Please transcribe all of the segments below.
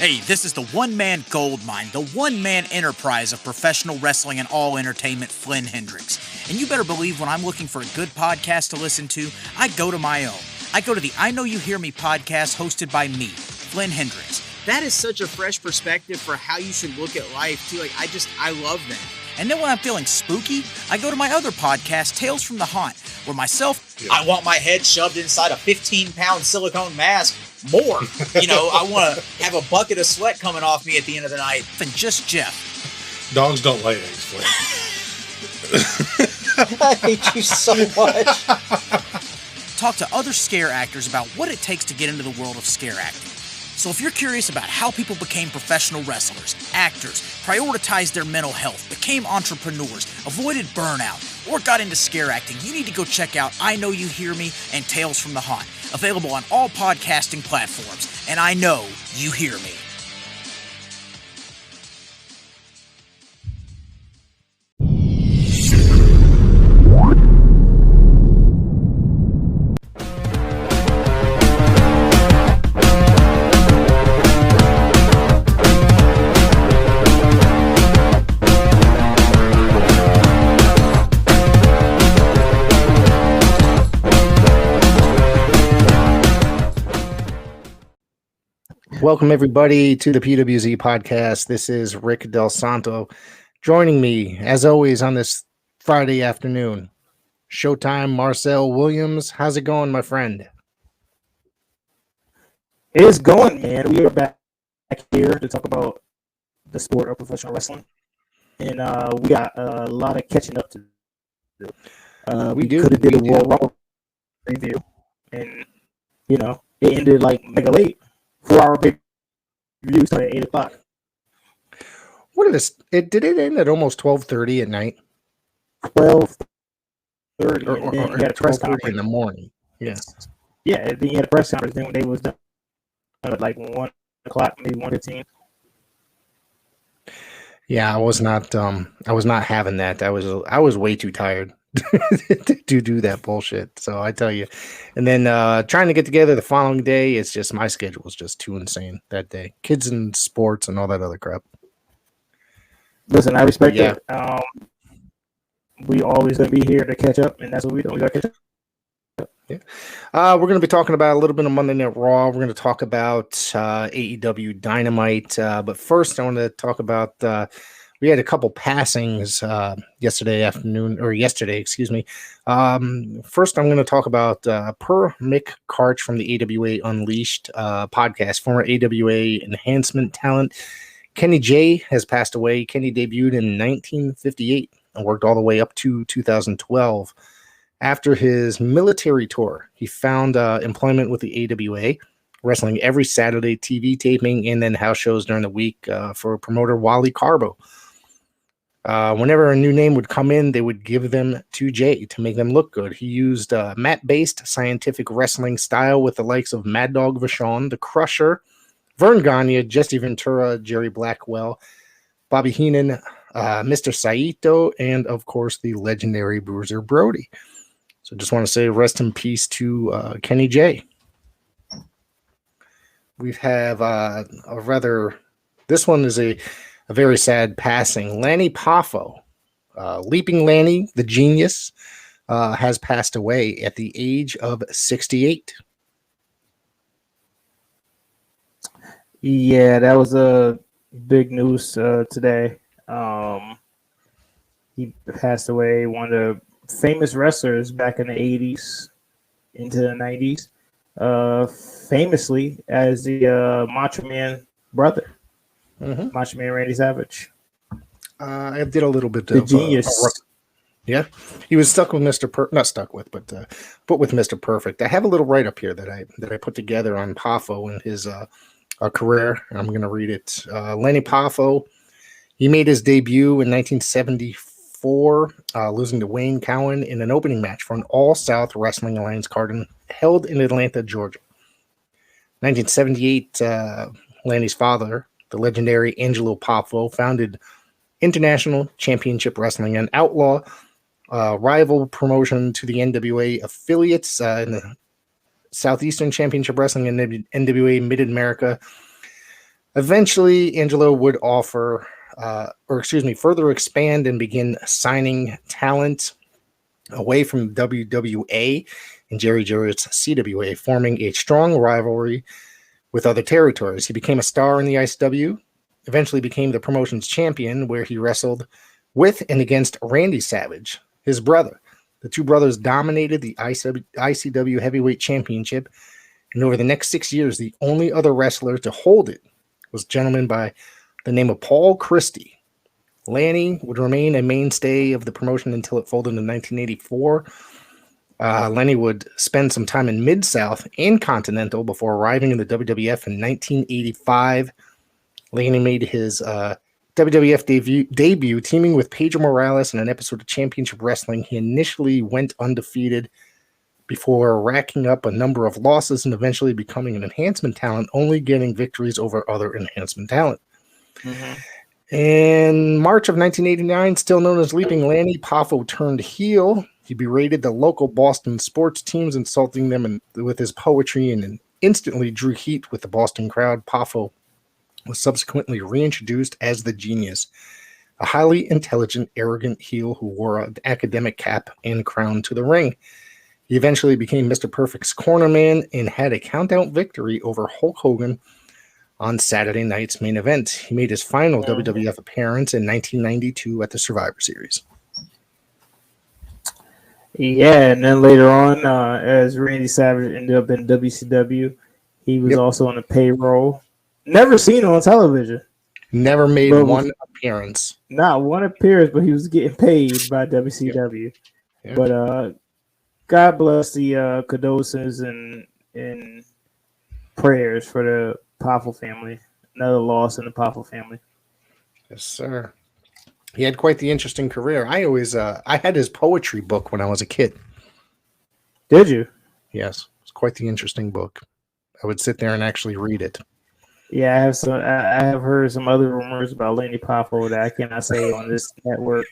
Hey, this is the one-man gold mine, the one-man enterprise of professional wrestling and all entertainment, Flynn Hendricks. And you better believe when I'm looking for a good podcast to listen to, I go to my own. I go to the I Know You Hear Me podcast hosted by me, Flynn Hendricks. That is such a fresh perspective for how you should look at life, too. I love that. And then when I'm feeling spooky, I go to my other podcast, Tales from the Haunt, where I want my head shoved inside a 15-pound silicone mask. More. I want to have a bucket of sweat coming off me at the end of the night than just Jeff. Dogs don't lay eggs, Flynn. I hate you so much. Talk to other scare actors about what it takes to get into the world of scare acting. So if you're curious about how people became professional wrestlers, actors, prioritized their mental health, became entrepreneurs, avoided burnout, or got into scare acting, you need to go check out I Know You Hear Me and Tales from the Haunt, available on all podcasting platforms. And I know you hear me. Welcome, everybody, to the PWZ podcast. This is Rick Del Santo. Joining me, as always, on this Friday afternoon, Showtime Marcel Williams. How's it going, my friend? It's going, man. We are back here to talk about the sport of professional wrestling. And we got a lot of catching up to do. We could have did a Royal Rumble review. And, it ended like mega late. 4-hour big review started at 8 o'clock. What is it? Did it end at almost 12:30 at night? 12:30. Or you had a press conference in the morning. Yeah. Yeah, then you had a press conference. Then when they was done at like 1 o'clock, maybe 1:15. Yeah, I was not having that. I was way too tired to do that bullshit. So I tell you, and then trying to get together the following day, it's just my schedule was just too insane that day. Kids and sports and all that other crap. Listen, I respect it. We always gonna be here to catch up, and that's what we do. We gotta catch up. Yeah. We're going to be talking about a little bit of Monday Night Raw. We're going to talk about AEW Dynamite. But first, I want to talk about we had a couple passings yesterday, excuse me. First, I'm going to talk about Per Mick Karch from the AWA Unleashed podcast, former AWA enhancement talent. Kenny J has passed away. Kenny debuted in 1958 and worked all the way up to 2012. After his military tour, he found employment with the AWA, wrestling every Saturday, TV taping, and then house shows during the week for promoter Wally Carbo. Whenever a new name would come in, they would give them to Jay to make them look good. He used mat-based scientific wrestling style with the likes of Mad Dog Vachon, The Crusher, Vern Gagne, Jesse Ventura, Jerry Blackwell, Bobby Heenan, Mr. Saito, and, of course, the legendary Bruiser Brody. So just want to say rest in peace to Kenny J. We have this one is a very sad passing. Lanny Poffo, Leaping Lanny, the genius, has passed away at the age of 68. Yeah, that was a big news today. He passed away, one of the famous wrestlers back in the 80s into the 90s, famously as the Macho Man brother, Macho Man Randy Savage. I did a little bit the of genius. Yeah, he was stuck with not stuck with, but with Mr. Perfect. I have a little write up here that I put together on Poffo and his career. I'm going to read it. Lanny Poffo, he made his debut in 1974. Losing to Wayne Cowan in an opening match for an All-South Wrestling Alliance card held in Atlanta, Georgia. 1978, Lanny's father, the legendary Angelo Poffo, founded International Championship Wrestling, an outlaw rival promotion to the NWA affiliates in the Southeastern Championship Wrestling and NWA Mid-America. Eventually, Angelo would further expand and begin signing talent away from WWA and Jerry Jarrett's CWA, forming a strong rivalry with other territories. He became a star in the ICW, eventually became the promotion's champion, where he wrestled with and against Randy Savage, his brother. The two brothers dominated the ICW Heavyweight Championship, and over the next 6 years, the only other wrestler to hold it was a gentleman by the name of Paul Christie. Lanny would remain a mainstay of the promotion until it folded in 1984. Lenny would spend some time in Mid-South and Continental before arriving in the WWF in 1985. Lanny made his WWF debut teaming with Pedro Morales in an episode of Championship Wrestling. He initially went undefeated before racking up a number of losses and eventually becoming an enhancement talent, only getting victories over other enhancement talent. In March of 1989, still known as Leaping Lanny, Poffo turned heel. He berated the local Boston sports teams, insulting them with his poetry, and instantly drew heat with the Boston crowd. Poffo was subsequently reintroduced as the Genius, a highly intelligent, arrogant heel who wore an academic cap and crown to the ring. He eventually became Mr. Perfect's cornerman and had a count-out victory over Hulk Hogan on Saturday night's main event. He made his final WWF appearance in 1992 at the Survivor Series. Yeah, and then later on, as Randy Savage ended up in WCW, he was also on the payroll. Never seen on television. Never made one appearance. Not one appearance, but he was getting paid by WCW. But God bless the condolences and prayers for the Poffo family. Another loss in the Poffo family. Yes, sir. He had quite the interesting career. I had his poetry book when I was a kid. Did you? Yes, it's quite the interesting book. I would sit there and actually read it. Yeah, I have heard some other rumors about Lanny Poffo that I cannot say on this network.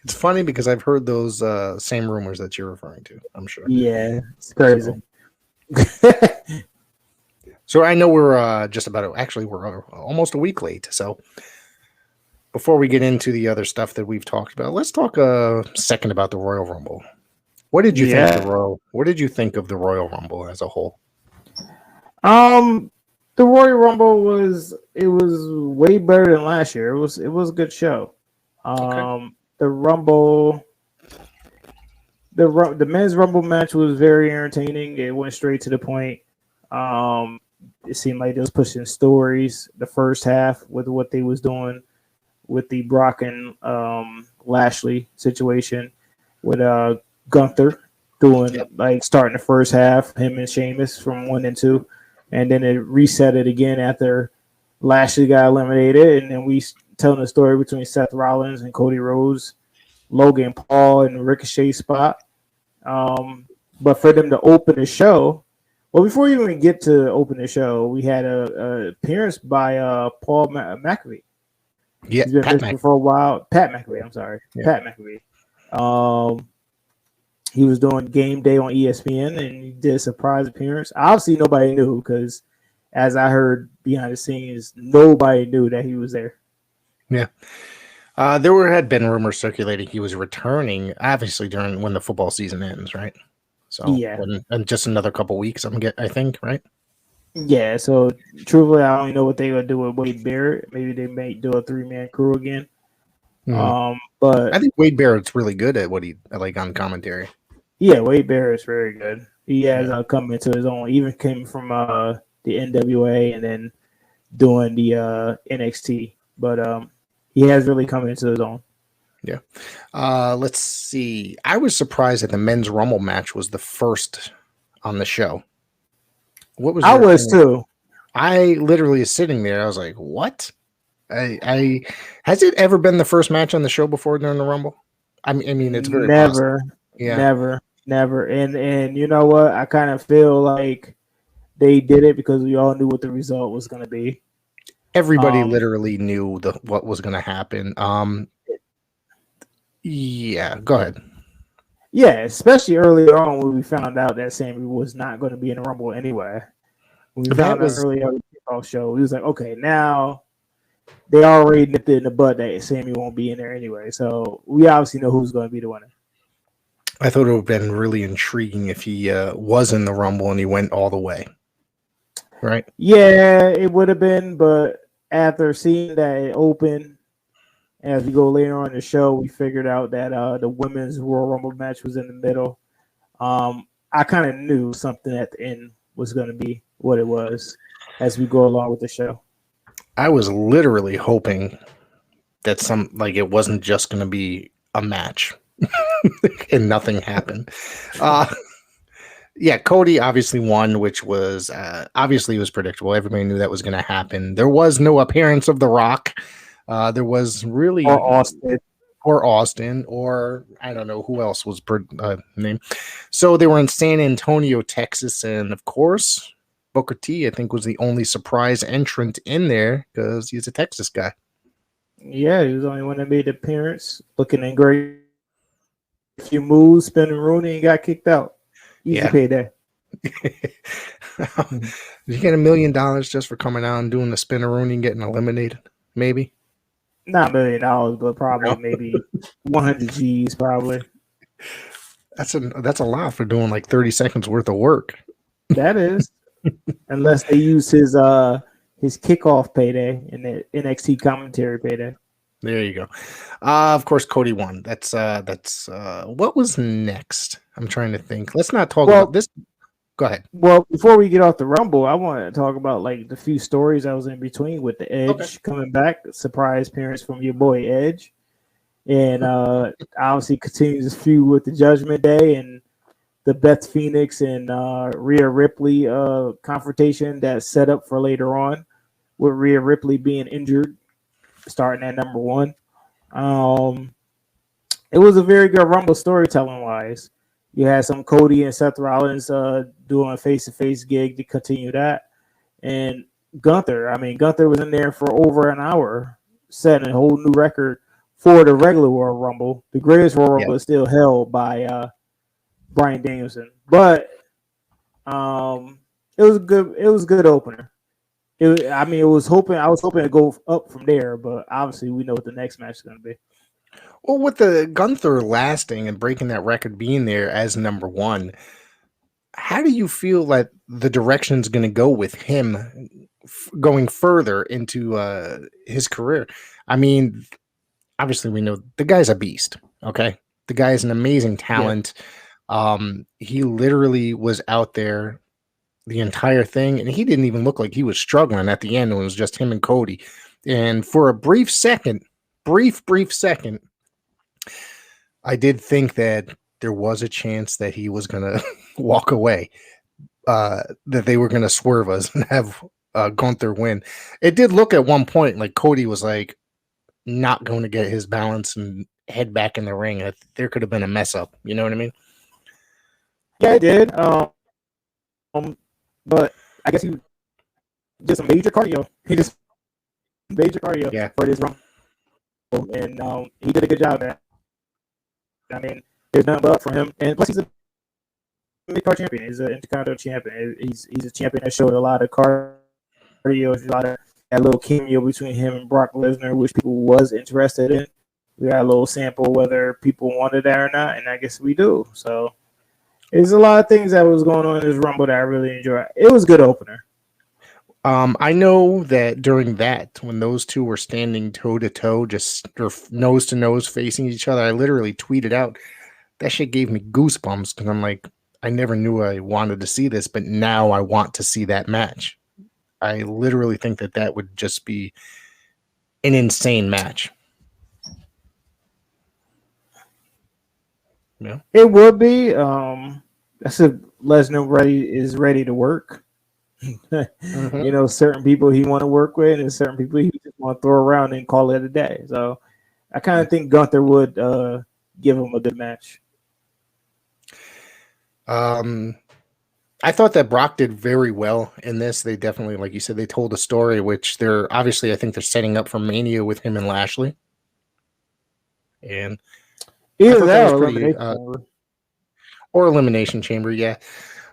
It's funny because I've heard those same rumors that you're referring to. I'm sure. Yeah, it's crazy. So I know we're we're almost a week late. So before we get into the other stuff that we've talked about, let's talk a second about the Royal Rumble. What did you think of the Royal? What did you think of the Royal Rumble as a whole? The Royal Rumble was way better than last year. It was a good show. The Rumble, the men's Rumble match was very entertaining. It went straight to the point. It seemed like they was pushing stories the first half with what they was doing with the Brock and Lashley situation with Gunther doing starting the first half, him and Sheamus from 1 and 2, and then it reset it again after Lashley got eliminated, and then we telling the story between Seth Rollins and Cody Rhodes, Logan Paul and Ricochet spot. But for them to open the show, well, before we even get to open the show, we had a appearance by Paul McAfee. Yeah, he's been missing for a while. Pat McAfee, I'm sorry, Pat McAfee. He was doing Game Day on ESPN, and he did a surprise appearance. Obviously, nobody knew because, as I heard behind the scenes, nobody knew that he was there. Yeah. There had been rumors circulating he was returning, obviously, when the football season ends, right? So, in just another couple weeks, I think, right? Yeah, so truthfully, I don't know what they're going to do with Wade Barrett. Maybe they may do a 3-man crew again. But I think Wade Barrett's really good at what he on commentary. Yeah, Wade Barrett's very good. He has come into his own. Even came from the NWA and then doing the NXT. But he has really come into his own. Yeah. Let's see. I was surprised that the men's Rumble match was the first on the show. What was? I was too. I literally is sitting there. I was like, "What?" I has it ever been the first match on the show before during the Rumble? I mean, it's very never, possible. Yeah, never. And you know what? I kind of feel like they did it because we all knew what the result was going to be. Everybody literally knew what was going to happen. Yeah, go ahead. Yeah, especially earlier on when we found out that Sami was not going to be in the Rumble anyway. We found out early on the kickoff show. He was like, okay, now they already nipped it in the bud that Sami won't be in there anyway. So we obviously know who's going to be the winner. I thought it would have been really intriguing if he was in the Rumble and he went all the way. Right? Yeah, it would have been, but after seeing that it opened, as we go later on in the show, we figured out that the women's Royal Rumble match was in the middle. I kind of knew something at the end was going to be what it was as we go along with the show. I was literally hoping that it wasn't just going to be a match and nothing happened. Yeah, Cody obviously won, which was obviously it was predictable. Everybody knew that was going to happen. There was no appearance of The Rock. There was really or Austin, or I don't know who else was name. So they were in San Antonio, Texas, and of course, Booker T, I think, was the only surprise entrant in there because he's a Texas guy. Yeah, he was the only one that made the appearance, looking in great. A few moves, spinning Rooney, and got kicked out. Easy payday. Did you get $1 million just for coming out and doing the spinner Rooney and getting eliminated? Maybe. Not $1 million, but probably maybe 100 G's, probably. That's a lot for doing like 30 seconds worth of work. That is, unless they use his kickoff payday and the NXT commentary payday. There you go. Of course, Cody won. That's what was next? I'm trying to think. Let's not talk about this. Go ahead. Well, before we get off the Rumble, I want to talk about like the few stories I was in between with the Edge coming back, surprise appearance from your boy Edge, and obviously continues his feud with the Judgment Day and the Beth Phoenix and Rhea Ripley confrontation that's set up for later on, with Rhea Ripley being injured, starting at number 1. It was a very good Rumble storytelling wise. You had some Cody and Seth Rollins doing a face-to-face gig to continue that. And Gunther was in there for over an hour, setting a whole new record for the regular Royal Rumble. The greatest Royal Rumble is still held by Bryan Danielson. But it was a good opener. I was hoping to go up from there, but obviously we know what the next match is going to be. Well, with the Gunther lasting and breaking that record, being there as number 1, how do you feel that the direction's going to go with him going further into his career? I mean, obviously we know the guy's a beast. Okay, the guy is an amazing talent. Yeah. He literally was out there the entire thing, and he didn't even look like he was struggling at the end when it was just him and Cody. And for a brief second, I did think that there was a chance that he was going to walk away, that they were going to swerve us and have Gunther win. It did look at one point like Cody was like not going to get his balance and head back in the ring. There could have been a mess up. You know what I mean? Yeah, it did. But I guess he did some major cardio. For this Rumble, and he did a good job there. I mean, there's nothing but up for him, and plus he's a mid-card champion. He's an Intercontinental champion. He's a champion that showed a lot of cardio, a lot of that little cameo between him and Brock Lesnar, which people was interested in. We got a little sample whether people wanted that or not, and I guess we do. So there's a lot of things that was going on in this Rumble that I really enjoyed. It was a good opener. I know that during that, when those two were standing toe to toe, just or nose to nose facing each other, I literally tweeted out, that shit gave me goosebumps because I'm like, I never knew I wanted to see this, but now I want to see that match. I literally think that would just be an insane match. Yeah, it would be. That's if Lesnar is ready to work. Mm-hmm. You know, certain people he want to work with, and certain people he just want to throw around and call it a day. So I kind of think Gunther would give him a good match. I thought that Brock did very well in this. They definitely, like you said, they told a story, which they're obviously, I think they're setting up for Mania with him and Lashley. And either that or Elimination Chamber. Or Elimination Chamber, yeah.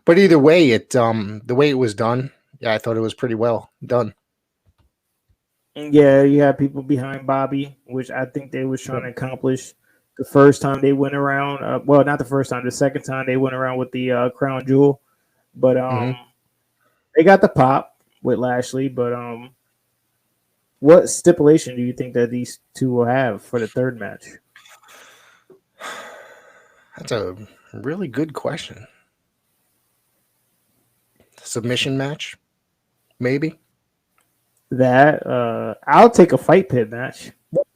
But either way, the way it was done yeah, I thought it was pretty well done. And yeah, you have people behind Bobby, which I think they was trying to accomplish the first time they went around. Well, not the first time, the second time they went around with the crown jewel. But they got the pop with Lashley. But what stipulation do you think that these two will have for the third match? That's a really good question. Submission match, maybe. That I'll take a fight pit match.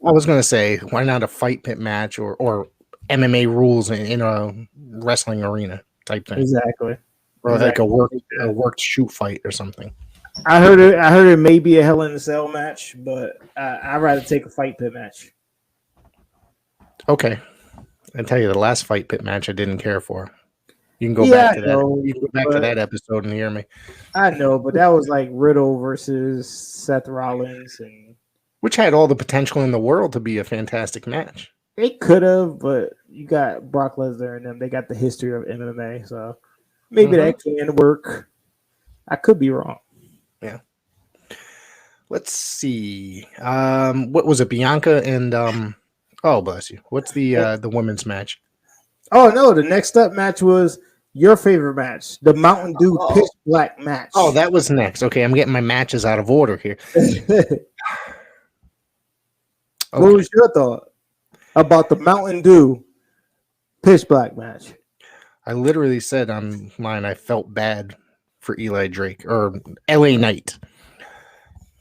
I was gonna say, why not a fight pit match or MMA rules in a wrestling arena type thing, Exactly. or like a worked shoot fight or something. I heard it may be a Hell in a Cell match, but I'd rather take a fight pit match. Okay, I tell you, the last fight pit match I didn't care for. You can go back to that. You can go back to that episode and hear me. I know, but that was like Riddle versus Seth Rollins, and which had all the potential in the world to be a fantastic match. It could have, but you got Brock Lesnar and them. They got the history of MMA, so maybe that can work. I could be wrong. Yeah. Let's see. What was it? Bianca and oh, bless you. What's the women's match? Oh no, the next up match was your favorite match, the Mountain Dew Pitch Black match. Oh, that was next. Okay, I'm getting my matches out of order here. Okay. What was your thought about the Mountain Dew Pitch Black match? I literally said online I felt bad for Eli Drake or LA Knight.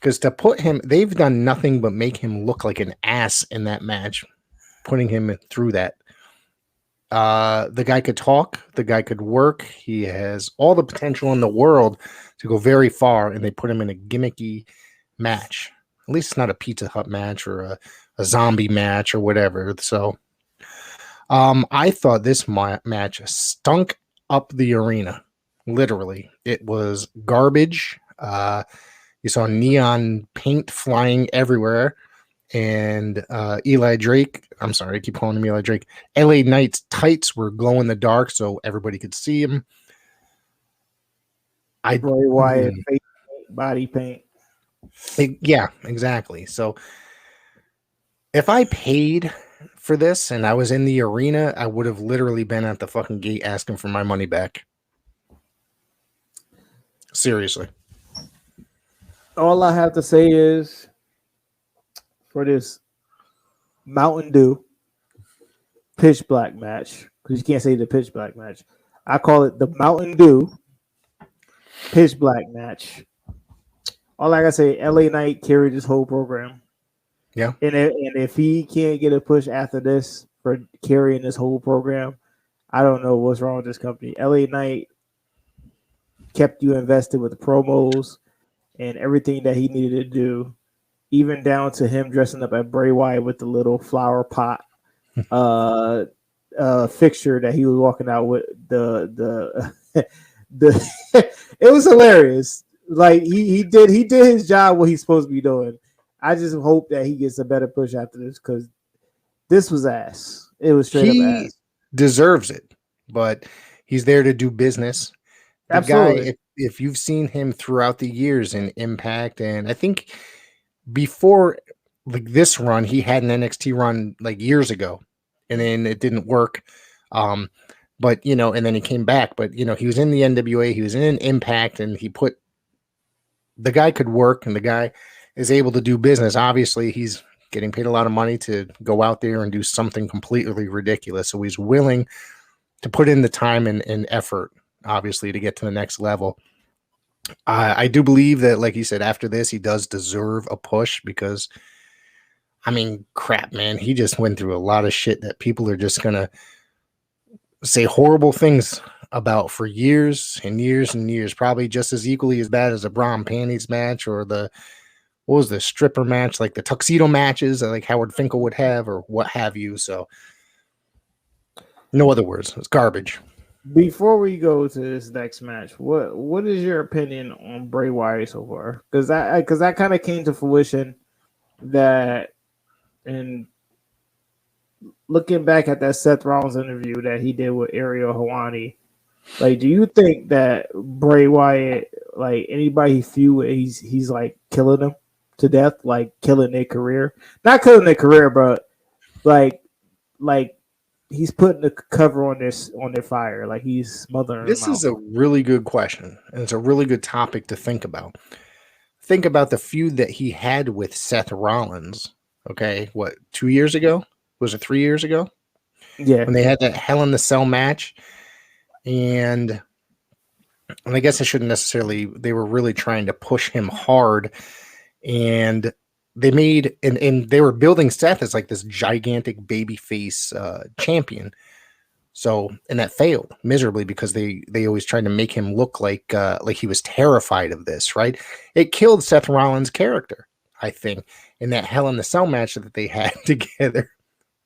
Because to put him, they've done nothing but make him look like an ass in that match, putting him through that. The guy could talk, the guy could work. He has all the potential in the world to go very far, and they put him in a gimmicky match. At least it's not a Pizza Hut match or a zombie match or whatever. So I thought this match stunk up the arena. Literally. It was garbage. You saw neon paint flying everywhere. And Eli Drake, I'm sorry, I keep calling him Eli Drake. LA Knight's tights were glow in the dark so everybody could see him. Bray Wyatt, face paint, body paint. Yeah, exactly. So if I paid for this and I was in the arena, I would have literally been at the fucking gate asking for my money back. Seriously. All I have to say is for this Mountain Dew Pitch Black match, because you can't say the Pitch Black match, I call it the Mountain Dew Pitch Black match. All I gotta say, LA Knight carried this whole program. Yeah. And if he can't get a push after this for carrying this whole program, I don't know what's wrong with this company. LA Knight kept you invested with the promos and everything that he needed to do, even down to him dressing up at Bray Wyatt with the little flower pot fixture that he was walking out with. The it was hilarious. Like he did his job what he's supposed to be doing. I just hope that he gets a better push after this because this was ass. It was straight up ass. He deserves it, but he's there to do business. The Absolutely. guy, if you've seen him throughout the years in Impact, and I think before like this run, he had an NXT run like years ago, and then it didn't work. But and then he came back. But he was in the NWA, he was in Impact, and the guy could work, and the guy is able to do business. Obviously, he's getting paid a lot of money to go out there and do something completely ridiculous. So he's willing to put in the time and effort, obviously, to get to the next level. I do believe that, like you said, after this, he does deserve a push because, I mean, crap, man, he just went through a lot of shit that people are just going to say horrible things about for years and years and years, probably just as equally as bad as a bra and panties match or the stripper match, like the tuxedo matches that like Howard Finkel would have or what have you. So no other words. It's garbage. Before we go to this next match, what is your opinion on Bray Wyatt so far? Because that kind of came to fruition that, and looking back at that Seth Rollins interview that he did with Ariel Helwani, Like, do you think that Bray Wyatt, like anybody he feud with, he's like killing them to death, like killing their career? Not killing their career, but like he's putting the cover on their fire, like he's smothering them This out. is a really good question, and it's a really good topic to think about. Think about the feud that he had with Seth Rollins. Okay, what, 2 years ago? Was it 3 years ago? Yeah, When they had that Hell in the Cell match, and I guess I shouldn't necessarily. They were really trying to push him hard, and they made and they were building Seth as like this gigantic babyface champion. So, and that failed miserably because they always tried to make him look like he was terrified of this, right? It killed Seth Rollins' character, I think, in that Hell in the Cell match that they had together.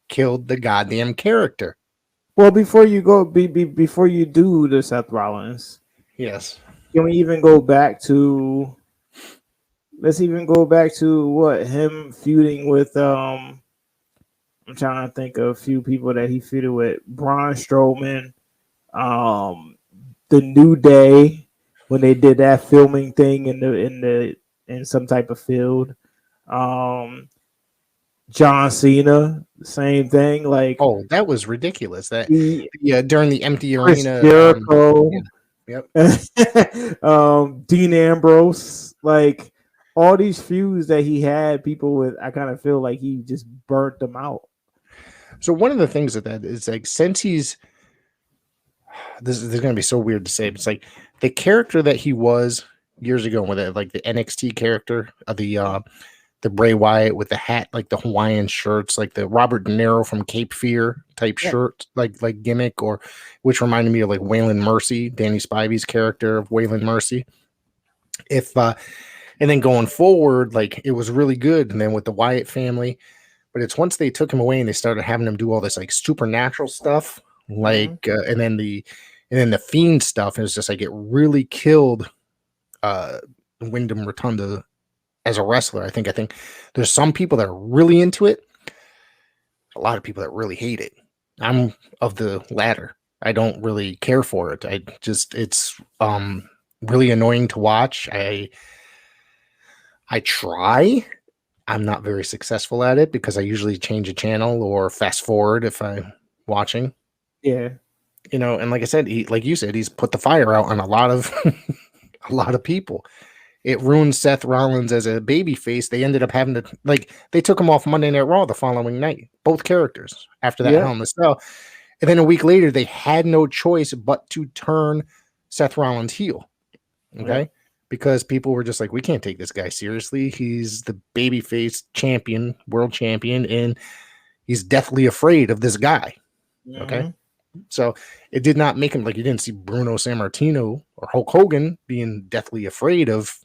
Killed the goddamn character. Well, before you go, before you do the Seth Rollins, Yes. can we even go back to? Let's even go back to what him feuding with. I'm trying to think of a few people that he feuded with. Braun Strowman, the New Day, when they did that filming thing in some type of field. John Cena, same thing. Like, Oh, that was ridiculous. That he, during the empty Chris arena. Jericho, Yep. Dean Ambrose, like all these feuds that he had people with, I kind of feel like he just burnt them out. So one of the things that is like, since he's this is going to be so weird to say, but it's like the character that he was years ago with it, like the NXT character of the Bray Wyatt with the hat, like the Hawaiian shirts, like the Robert De Niro from Cape Fear type shirt, like gimmick, or which reminded me of like Waylon Mercy, Danny Spivey's character of Waylon Mercy. And then going forward, like it was really good. And then with the Wyatt family, but it's once they took him away and they started having him do all this like supernatural stuff, like and then the Fiend stuff, it was just like it really killed Wyndham Rotunda as a wrestler. I think there's some people that are really into it, a lot of people that really hate it. I'm of the latter. I don't really care for it. It's really annoying to watch. I try. I'm not very successful at it because I usually change a channel or fast forward if I'm watching. Yeah. And like I said, like you said, he's put the fire out on a lot of a lot of people. It ruined Seth Rollins as a babyface. They ended up having to, like, they took him off Monday Night Raw the following night, both characters, after that Hell in the Cell. And then a week later, they had no choice but to turn Seth Rollins heel. Okay? Because people were just like, we can't take this guy seriously. He's the babyface champion, world champion, and he's deathly afraid of this guy. Okay? So it did not make him, like, you didn't see Bruno Sammartino or Hulk Hogan being deathly afraid of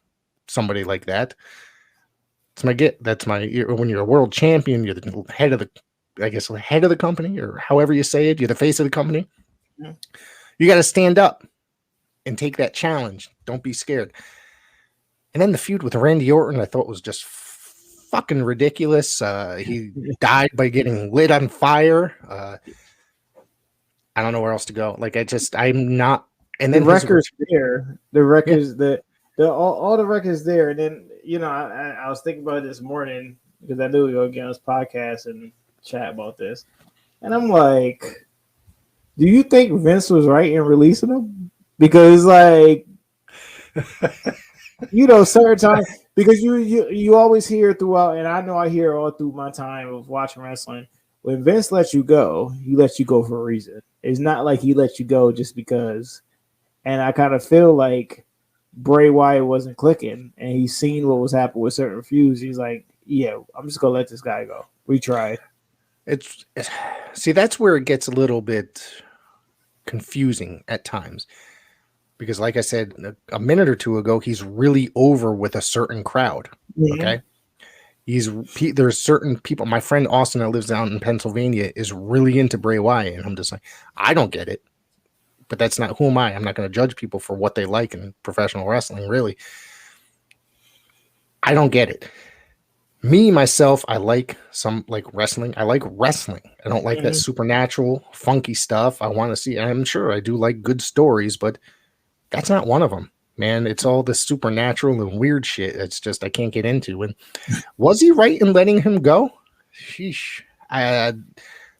somebody like that. That's my when you're a world champion, you're the head of the company, or however you say it, you're the face of the company. You got to stand up and take that challenge. Don't be scared. And then the feud with Randy Orton, I thought was just fucking ridiculous. He died by getting lit on fire. I don't know where else to go. Like, I'm not. And then the record's there. The record's all the records there. And then, I was thinking about it this morning because I knew we were going to get on this podcast and chat about this. And I'm like, do you think Vince was right in releasing them? Because, like, certain times, because you always hear throughout, and I know I hear all through my time of watching wrestling, when Vince lets you go, he lets you go for a reason. It's not like he lets you go just because. And I kind of feel like Bray Wyatt wasn't clicking, and he's seen what was happening with certain feuds. He's like, yeah, I'm just going to let this guy go. We tried. See, that's where it gets a little bit confusing at times. Because like I said a minute or two ago, he's really over with a certain crowd. Okay. There's certain people. My friend Austin that lives down in Pennsylvania is really into Bray Wyatt. And I'm just like, I don't get it. But that's not, who am I? I'm not going to judge people for what they like in professional wrestling, really. I don't get it. Me, myself, I like wrestling. I like wrestling. I don't like that supernatural, funky stuff. I want to see, I'm sure I do like good stories, but that's not one of them, man. It's all this supernatural and weird shit. It's just, I can't get into. And was he right in letting him go? Sheesh.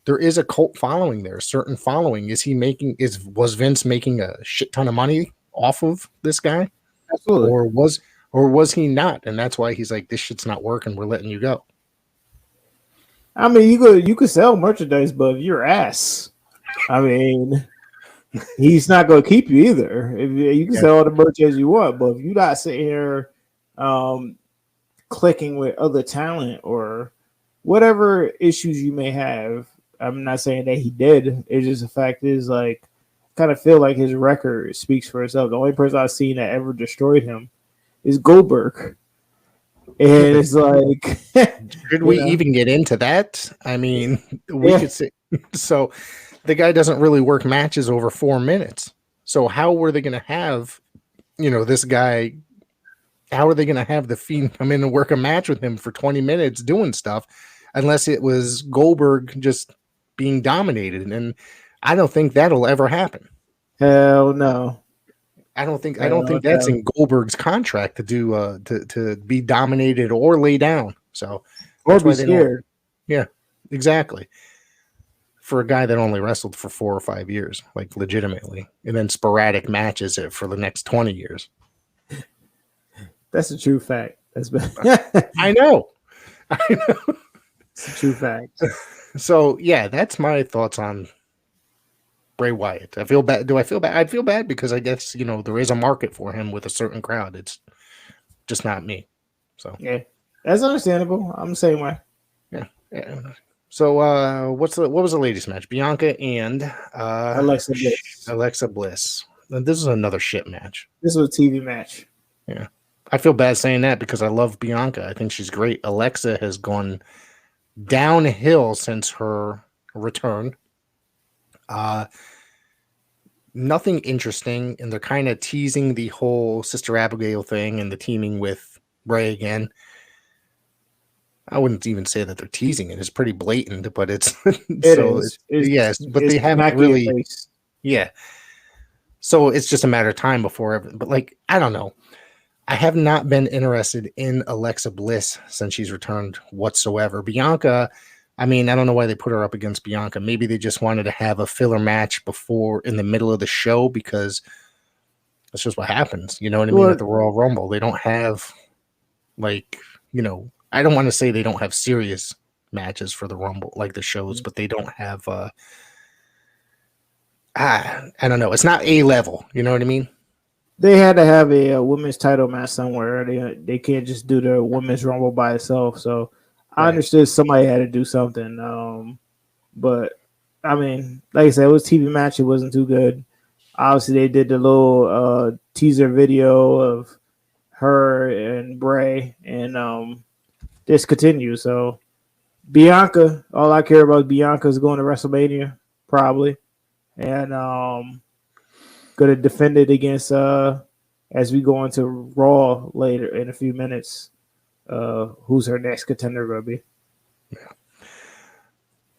There is a cult following there, a certain following. Was Vince making a shit ton of money off of this guy? Absolutely. Or was he not? And that's why he's like, this shit's not working. We're letting you go. I mean, you could sell merchandise, but if you're ass, I mean, he's not going to keep you either. If you can sell all the merch as you want, but if you're not sitting here clicking with other talent or whatever issues you may have, I'm not saying that he did. It's just the fact is, like, kind of feel like his record speaks for itself. The only person I've seen that ever destroyed him is Goldberg. And it's like, should we even get into that? I mean, we could say so. The guy doesn't really work matches over 4 minutes. So how were they going to have, this guy? How are they going to have the Fiend come in and work a match with him for 20 minutes doing stuff, unless it was Goldberg just being dominated? And I don't think that'll ever happen. Hell no. I don't think that's in Goldberg's contract to do to be dominated or lay down. So or be scared. Yeah, exactly. For a guy that only wrestled for 4 or 5 years, like legitimately, and then sporadic matches for the next 20 years. That's a true fact. That's been I know. It's a true fact. So yeah, that's my thoughts on Bray Wyatt. I feel bad. Do I feel bad? I feel bad because I guess there is a market for him with a certain crowd. It's just not me. So yeah, that's understandable. I'm the same way. Yeah. So what was the latest match? Bianca and Alexa Bliss. Alexa Bliss. And this is another shit match. This was a TV match. Yeah. I feel bad saying that because I love Bianca. I think she's great. Alexa has gone downhill since her return. Nothing interesting, and they're kind of teasing the whole Sister Abigail thing and the teaming with Bray again. I wouldn't even say that they're teasing it. It's pretty blatant, but it's yes, but they haven't really. Yeah. So it's just a matter of time before. But I don't know. I have not been interested in Alexa Bliss since she's returned whatsoever. Bianca, I mean, I don't know why they put her up against Bianca. Maybe they just wanted to have a filler match before in the middle of the show because that's just what happens. You know what I mean? At the Royal Rumble, they don't have I don't want to say they don't have serious matches for the Rumble, like the shows, but they don't have, I don't know. It's not A level. You know what I mean? They had to have a women's title match somewhere. They can't just do the women's Rumble by itself. So I understood somebody had to do something. But I mean, like I said, it was a TV match. It wasn't too good. Obviously, they did the little teaser video of her and Bray, and this continues. So Bianca, all I care about is Bianca is going to WrestleMania probably, and going to defend it against as we go into Raw later in a few minutes. Who's her next contender going to be? Yeah.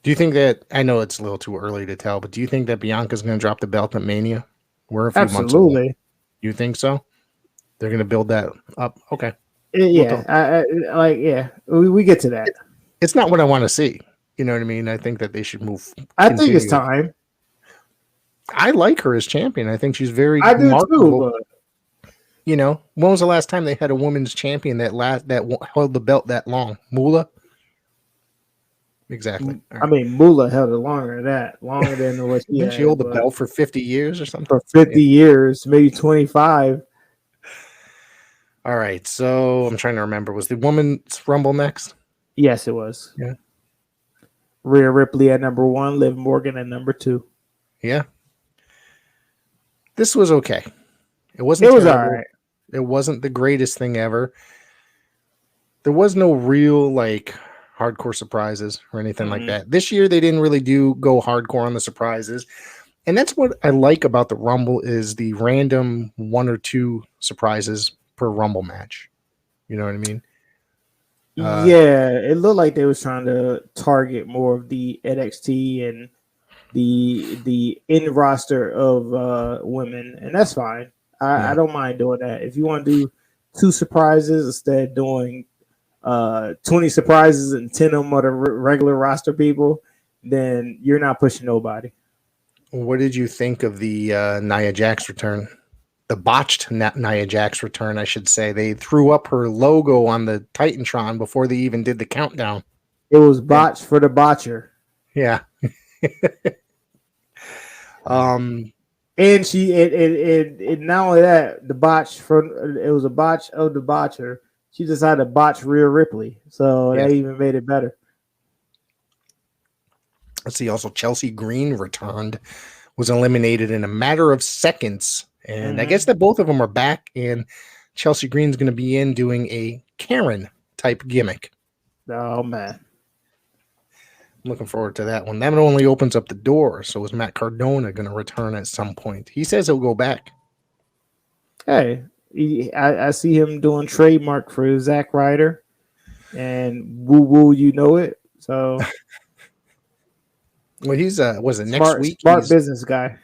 Do you think that, I know it's a little too early to tell, but do you think that Bianca's going to drop the belt at Mania? We're a few months away. You think so? They're going to build that up? Okay. Yeah. We get to that. It's not what I want to see. You know what I mean? I think that they should move. I think it's time. I like her as champion. I think she's very I do too, but... when was the last time they had a women's champion that held the belt that long? Moolah? Exactly. I mean, Moolah held it longer than what she had. She held the belt for 50 years or something? For 50 years, maybe 25. All right, so I'm trying to remember. Was the Women's Rumble next? Yes, it was. Yeah. Rhea Ripley at number 1, Liv Morgan at number 2. Yeah. This was okay. It wasn't all right. It wasn't the greatest thing ever. There was no real hardcore surprises or anything like that. This year they didn't really go hardcore on the surprises. And that's what I like about the Rumble is the random 1 or 2 surprises per Rumble match. You know what I mean? Yeah, it looked like they was trying to target more of the NXT and the in roster of women, and that's fine. I don't mind doing that. If you want to do 2 surprises instead of doing 20 surprises and 10 of them are the regular roster people, then you're not pushing nobody. What did you think of the Nia Jax return? The botched Nia Jax return, I should say. They threw up her logo on the Titantron before they even did the countdown. It was botched for the botcher. Yeah. And she it not only that, the botch from it was a botch of the botcher. She decided to botch Rhea Ripley, so that even made it better. Let's see. Also, Chelsea Green returned, was eliminated in a matter of seconds. And I guess that both of them are back, and Chelsea Green's going to be in doing a Karen type gimmick. Oh, man. I'm looking forward to that one. That one only opens up the door. So is Matt Cardona going to return at some point? He says he'll go back. Hey, I see him doing trademark for Zack Ryder, and woo, you know it. So, well, he's was it next week? Smart business guy.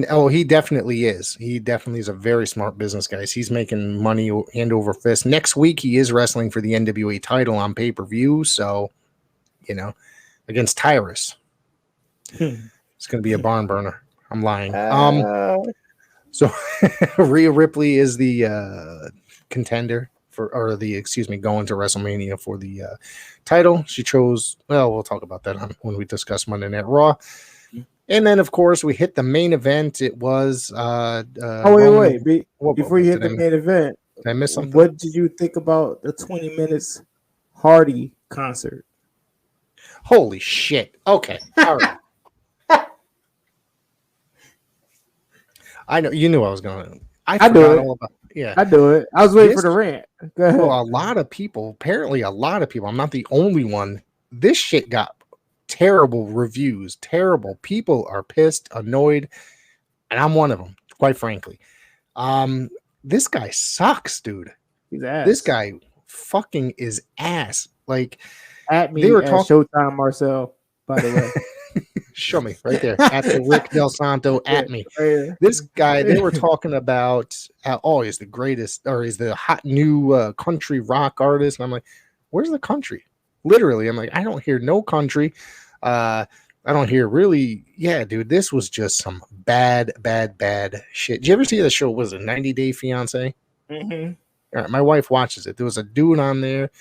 Oh, he definitely is. He definitely is a very smart business guy. He's making money hand over fist. Next week, he is wrestling for the NWA title on pay-per-view. So, against Tyrus. It's going to be a barn burner. I'm lying. So Rhea Ripley is the contender going to WrestleMania for the title. She chose, we'll talk about that when we discuss Monday Night Raw. And then, of course, we hit the main event. It was. Wait. Before you hit the main event, did I miss something? What did you think about the 20 minutes Hardy concert? Holy shit. Okay. All right. I know. You knew I was going to. I do it. All about, yeah. I do it. I was waiting for the rant. Go ahead. Well, apparently a lot of people, I'm not the only one. This shit got terrible reviews, terrible. People are pissed, annoyed, and I'm one of them, quite frankly. This guy sucks, dude. He's ass. This guy fucking is ass. Like, at me, they were talking Showtime Marcel, by the way. Show me right there at the Rick Del Santo at me. This guy, they were talking about he's the greatest, or he's the hot new country rock artist. And I'm like, where's the country? Literally, I'm like, I don't hear no country. I don't hear really. Yeah, dude, this was just some bad shit. Did you ever see the show? Was it 90 Day Fiance? Mm-hmm. All right, my wife watches it. There was a dude on there.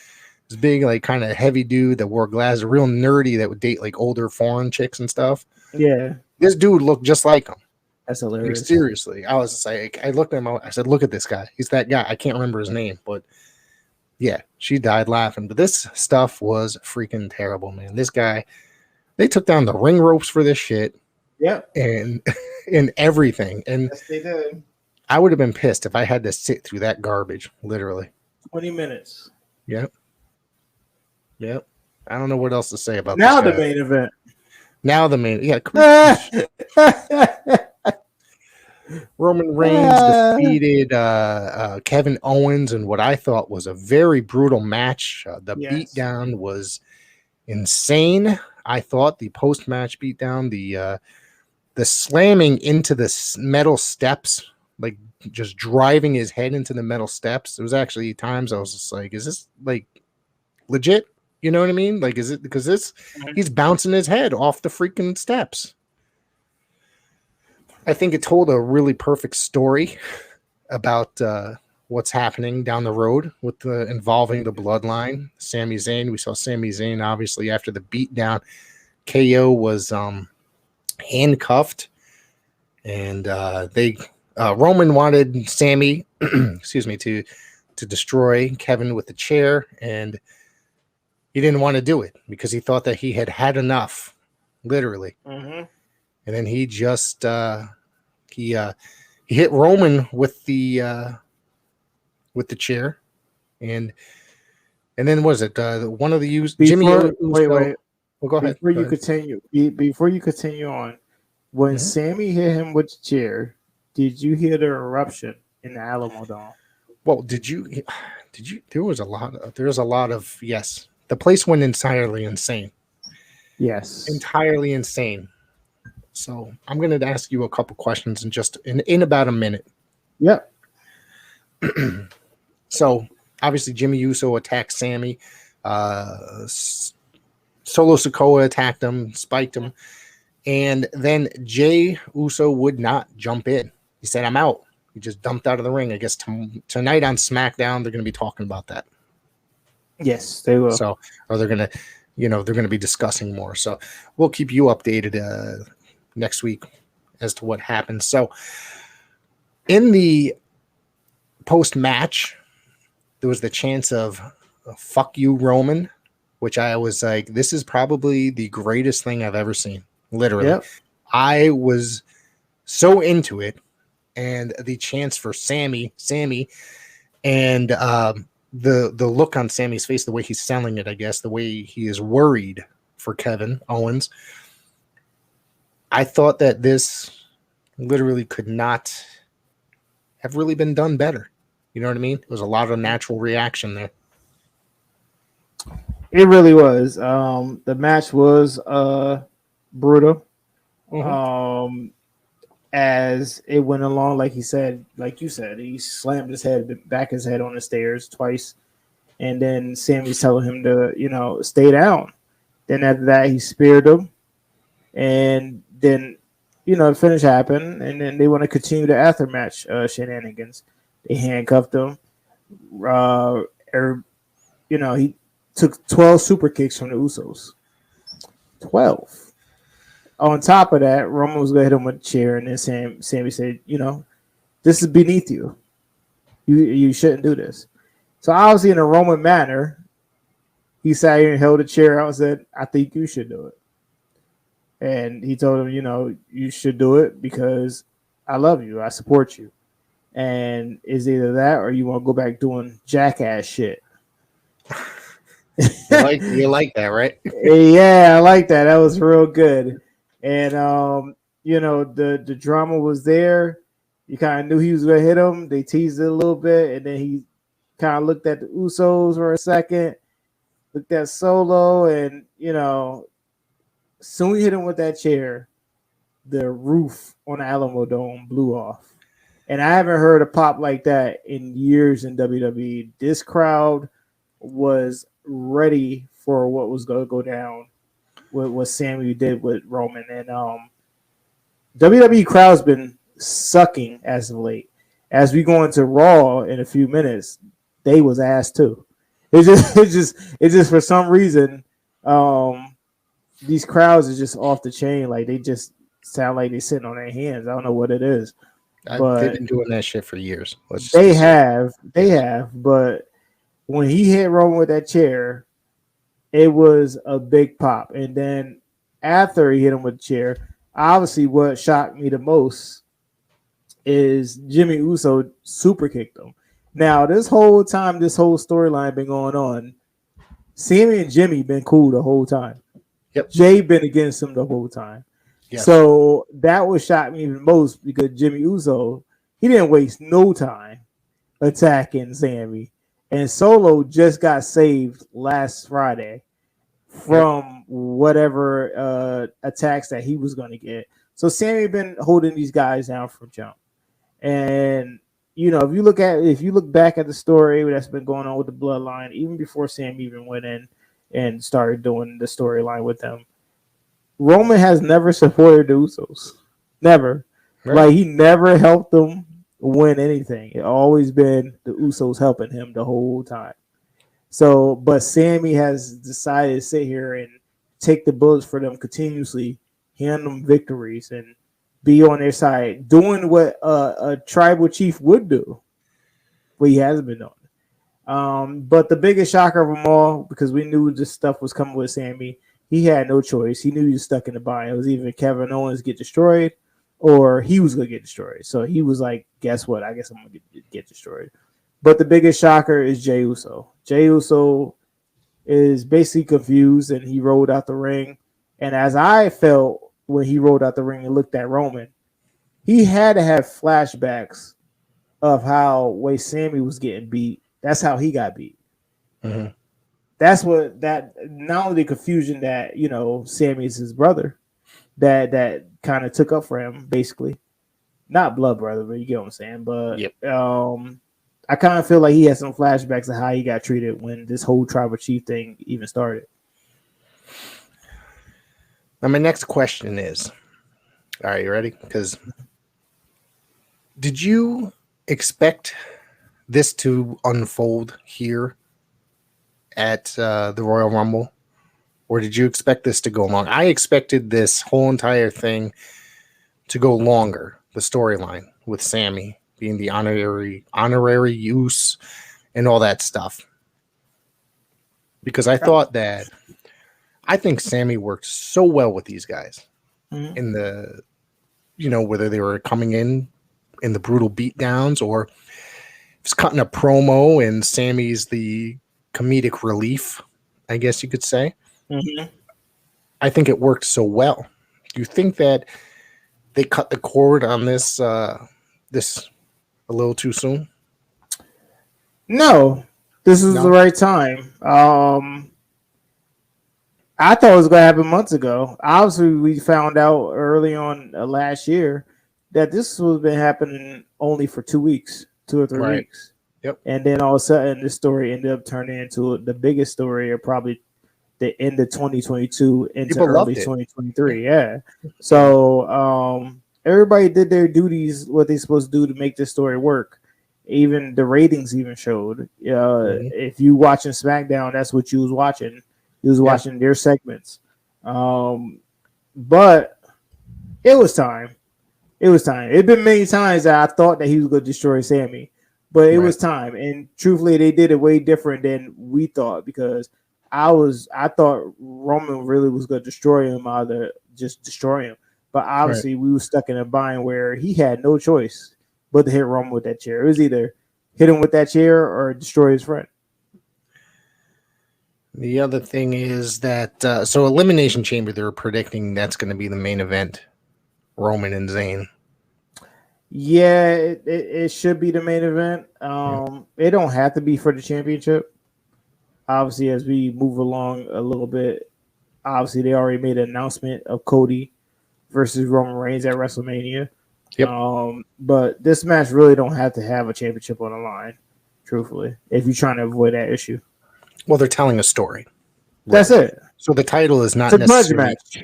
This big, like, kind of heavy dude that wore glasses, real nerdy, that would date like older foreign chicks and stuff. Yeah, this dude looked just like him. That's hilarious. Like, seriously, I was just like, I looked at him. I said, "Look at this guy. He's that guy." I can't remember his name, but yeah, she died laughing. But this stuff was freaking terrible, man. This guy, they took down the ring ropes for this shit. Yep, and everything. And yes, they did. I would have been pissed if I had to sit through that garbage. Literally, 20 minutes. Yep. I don't know what else to say about now this the main event. Now the main, Roman Reigns defeated Kevin Owens in what I thought was a very brutal match. The beatdown was insane. I thought the post-match beatdown, the slamming into the metal steps, like just driving his head into the metal steps. There was actually times I was just like, is this like legit? You know what I mean? Like, is it because he's bouncing his head off the freaking steps? I think it told a really perfect story about what's happening down the road with involving the Bloodline. Sami Zayn. We saw Sami Zayn obviously after the beatdown. KO was handcuffed, and Roman wanted Sami, excuse me, to destroy Kevin with the chair, and he didn't want to do it because he thought that he had enough, literally. Mm-hmm. And then he just he hit Roman with the chair, and then was it one of the Jimmy? Wait. Well, go ahead. Before you continue on, when Sammy hit him with the chair, did you hear the eruption in the Alamo Dome? Well, did you? There was a lot. There's a lot of yes. The place went entirely insane. Yes. Entirely insane. So I'm going to ask you a couple questions in about a minute. Yep. So obviously Jimmy Uso attacked Sami. Solo Sikoa attacked him, spiked him, and then Jay Uso would not jump in. He said, "I'm out." He just dumped out of the ring. I guess tonight on SmackDown they're going to be talking about that. Yes, they will. So, or they're going to, they're going to be discussing more. So we'll keep you updated next week as to what happens. So in the post-match, there was the chance of "fuck you, Roman," which I was like, this is probably the greatest thing I've ever seen. Literally. Yep. I was so into it. And the chance for Sami, and the look on Sami's face, the way he's selling it, I guess, the way he is worried for Kevin Owens. I thought that this literally could not have really been done better. You know what I mean? There was a lot of natural reaction there. It really was. The match was brutal. Mm-hmm. As it went along, like you said, he slammed his head on the stairs twice, and then Sammy's telling him to, stay down. Then after that, he speared him, and then, the finish happened, and then they want to continue the aftermatch shenanigans. They handcuffed him. He took 12 super kicks from the Usos. 12. On top of that, Roman was going to hit him with a chair, and then Sami said, this is beneath you. You shouldn't do this. So obviously, in a Roman manner, he sat here and held a chair out and said, I think you should do it. And he told him, you should do it because I love you. I support you. And it's either that or you want to go back doing jackass shit. You like that, right? Yeah, I like that. That was real good. And the drama was there. You kind of knew he was going to hit him. They teased it a little bit, and then he kind of looked at the Usos for a second, looked at Solo, and soon he hit him with that chair. The roof on the Alamo Dome blew off, and I haven't heard a pop like that in years in WWE. This crowd was ready for what was going to go down. What Sami did with Roman, and WWE crowd's been sucking as of late. As we go into Raw in a few minutes, they was ass too. It's just for some reason, these crowds are just off the chain. Like they just sound like they're sitting on their hands. I don't know what it is. They've been doing that shit for years. They have, but when he hit Roman with that chair, it was a big pop. And then after he hit him with the chair, obviously what shocked me the most is Jimmy Uso super kicked him. Now, this whole time, this whole storyline been going on, Sami and Jimmy been cool the whole time. Yep. Jay been against him the whole time. Yes. So that would shock me even most because Jimmy Uso, he didn't waste no time attacking Sami. And Solo just got saved last Friday from whatever attacks that he was going to get. So Sami been holding these guys down from jump. And if you look back at the story that's been going on with the Bloodline, even before Sami even went in and started doing the storyline with them, Roman has never supported the Usos. Never. Right. Like he never helped them win anything. It always been the Usos helping him the whole time. So, but Sami has decided to sit here and take the bullets for them continuously, hand them victories, and be on their side, doing what a tribal chief would do, what he hasn't been doing. But the biggest shocker of them all, because we knew this stuff was coming with Sami, he had no choice. He knew he was stuck in the bind. It was either Kevin Owens get destroyed or he was going to get destroyed. So he was like, guess what? I guess I'm going to get destroyed. But the biggest shocker is Jey Uso. Jey Uso is basically confused, and he rolled out the ring. And as I felt when he rolled out the ring and looked at Roman, he had to have flashbacks of how way Sami was getting beat. That's how he got beat. Mm-hmm. That's what that not only the confusion that Sami is his brother, that kind of took up for him basically, not blood brother, but you get what I'm saying. But yep. I kind of feel like he had some flashbacks of how he got treated when this whole tribal chief thing even started. Now my next question is, all right, you ready? Because did you expect this to unfold here at the Royal Rumble, or did you expect this to go long? I expected this whole entire thing to go longer, the storyline with Sami being the honorary use and all that stuff, because I think Sami worked so well with these guys in the, whether they were coming in the brutal beatdowns or it's cutting a promo and Sami's the comedic relief, I guess you could say. Mm-hmm. I think it worked so well. Do you think that they cut the cord on this this a little too soon? No, this is the right time. I thought it was going to happen months ago. Obviously, we found out early on last year that this was been happening only for 2 weeks, 2 or 3 weeks. Yep. And then all of a sudden, this story ended up turning into the biggest story of probably the end of 2022 into early 2023. Yeah. So everybody did their duties, what they're supposed to do to make this story work. Even the ratings even showed. If you watching SmackDown, that's what you was watching. You was watching their segments. But it was time. It was time. It'd been many times that I thought that he was going to destroy Sami, but it was time. And truthfully, they did it way different than we thought, because I thought Roman really was going to destroy him, either just destroy him. But obviously, we were stuck in a bind where he had no choice but to hit Roman with that chair. It was either hit him with that chair or destroy his friend. The other thing is that so Elimination Chamber, they're predicting that's going to be the main event, Roman and Zayn. Yeah, it should be the main event. It don't have to be for the championship. Obviously, as we move along a little bit, obviously they already made an announcement of Cody versus Roman Reigns at WrestleMania. Yep. But this match really don't have to have a championship on the line, truthfully, if you're trying to avoid that issue. Well, they're telling a story. That's it. So the title is not necessarily match.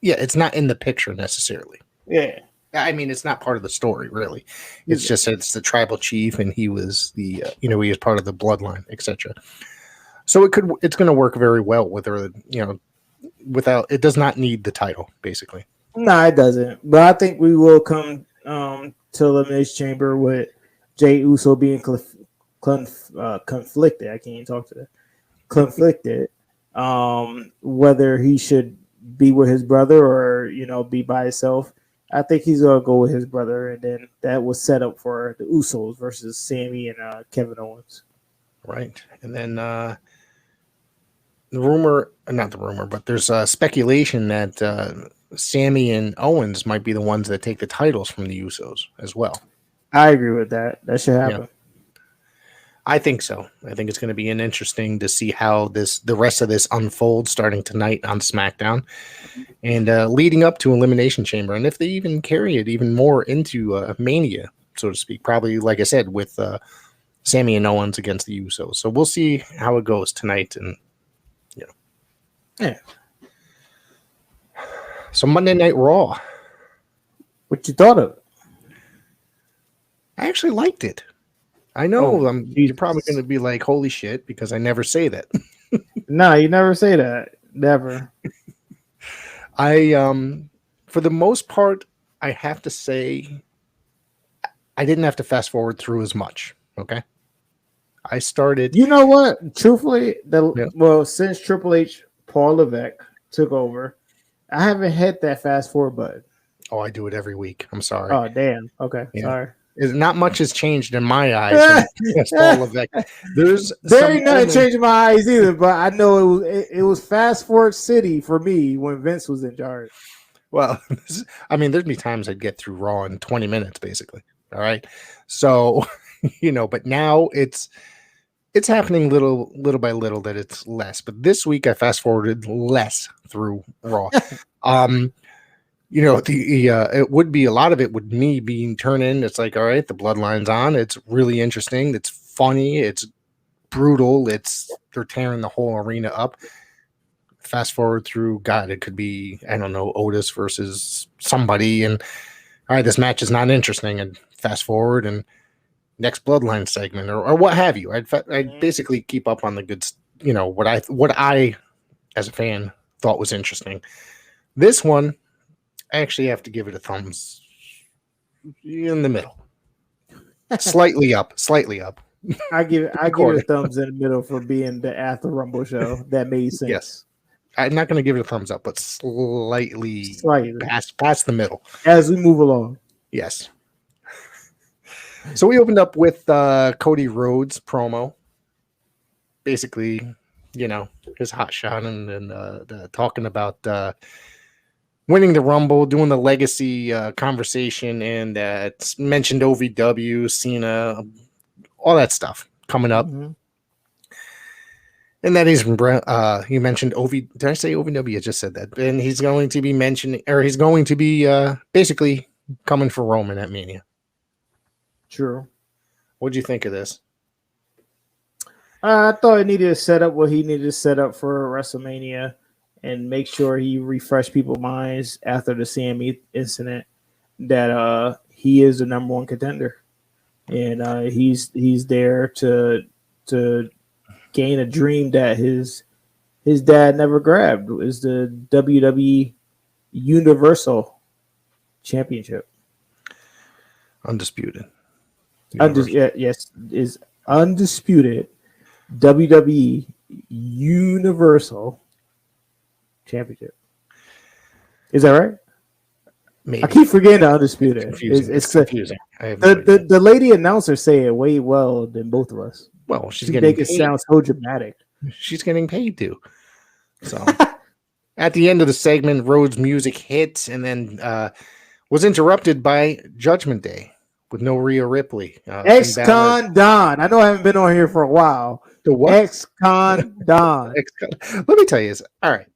It's not in the picture necessarily. Yeah. I mean, it's not part of the story, really. It's just it's the tribal chief, and he was the he was part of the bloodline, etc. So it's going to work very well with her, without it does not need the title, basically. No, it doesn't. But I think we will come to Elimination Chamber with Jey Uso being conflicted. I can't even talk to that. Conflicted. Whether he should be with his brother or be by himself. I think he's gonna go with his brother, and then that was set up for the Usos versus Sami and Kevin Owens. Right, and then there's speculation that Sami and Owens might be the ones that take the titles from the Usos as well. I agree with that. That should happen. Yeah. I think so. I think it's going to be interesting to see how the rest of this unfolds starting tonight on SmackDown and leading up to Elimination Chamber. And if they even carry it even more into Mania, so to speak, probably, like I said, with Sami and Owens against the Usos. So we'll see how it goes tonight. And, Yeah. So Monday Night Raw. What you thought of it? I actually liked it. I know you're probably going to be like, holy shit, because I never say that. No, you never say that. Never. For the most part, I have to say, I didn't have to fast forward through as much. Okay. I started. You know what? Truthfully, since Triple H, Paul Levesque took over, I haven't hit that fast forward button. Oh, I do it every week. I'm sorry. Oh, damn. Okay. Yeah. Sorry. Not much has changed in my eyes. Paul Levesque. There ain't nothing changed in my eyes either, but I know it was fast forward city for me when Vince was in charge. Well, there'd be times I'd get through Raw in 20 minutes, basically. All right. So, but now it's happening little by little that it's less. But this week I fast forwarded less through Raw. It would be a lot of it with me being turned in. It's like, all right, the Bloodline's on. It's really interesting. It's funny. It's brutal. They're tearing the whole arena up. Fast forward through, God, it could be, I don't know, Otis versus somebody. And all right, this match is not interesting. And fast forward and next Bloodline segment or what have you. I'd basically keep up on the good, what I as a fan thought was interesting. This one, I actually have to give it a thumbs in the middle, slightly up. I give it a thumbs in the middle for being the After Rumble show. That made sense. Yes, I'm not going to give it a thumbs up, but slightly past the middle as we move along. Yes. So we opened up with Cody Rhodes promo, basically, his hot shot and talking about winning the Rumble, doing the legacy conversation, and it's mentioned OVW, Cena, all that stuff coming up. Mm-hmm. And that is, you mentioned did I say OVW? I just said that. And he's going to be basically coming for Roman at Mania. True. What'd you think of this? I thought he needed to set up what he needed to set up for WrestleMania and make sure he refreshed people's minds after the Sami incident that he is the number one contender. And he's there to gain a dream that his dad never grabbed, is the WWE Universal Championship. Undisputed. Yes, is undisputed WWE Universal Championship. Is that right? Maybe. I keep forgetting the undisputed. It's confusing. The lady announcer say it way well than both of us. Well, she's getting paid. It sound so dramatic. She's getting paid to. So at the end of the segment, Rhodes' music hit and then was interrupted by Judgment Day with no Rhea Ripley. Ex-Con Don. I know I haven't been on here for a while. The what? Ex-Con Don. Let me tell you this. All right.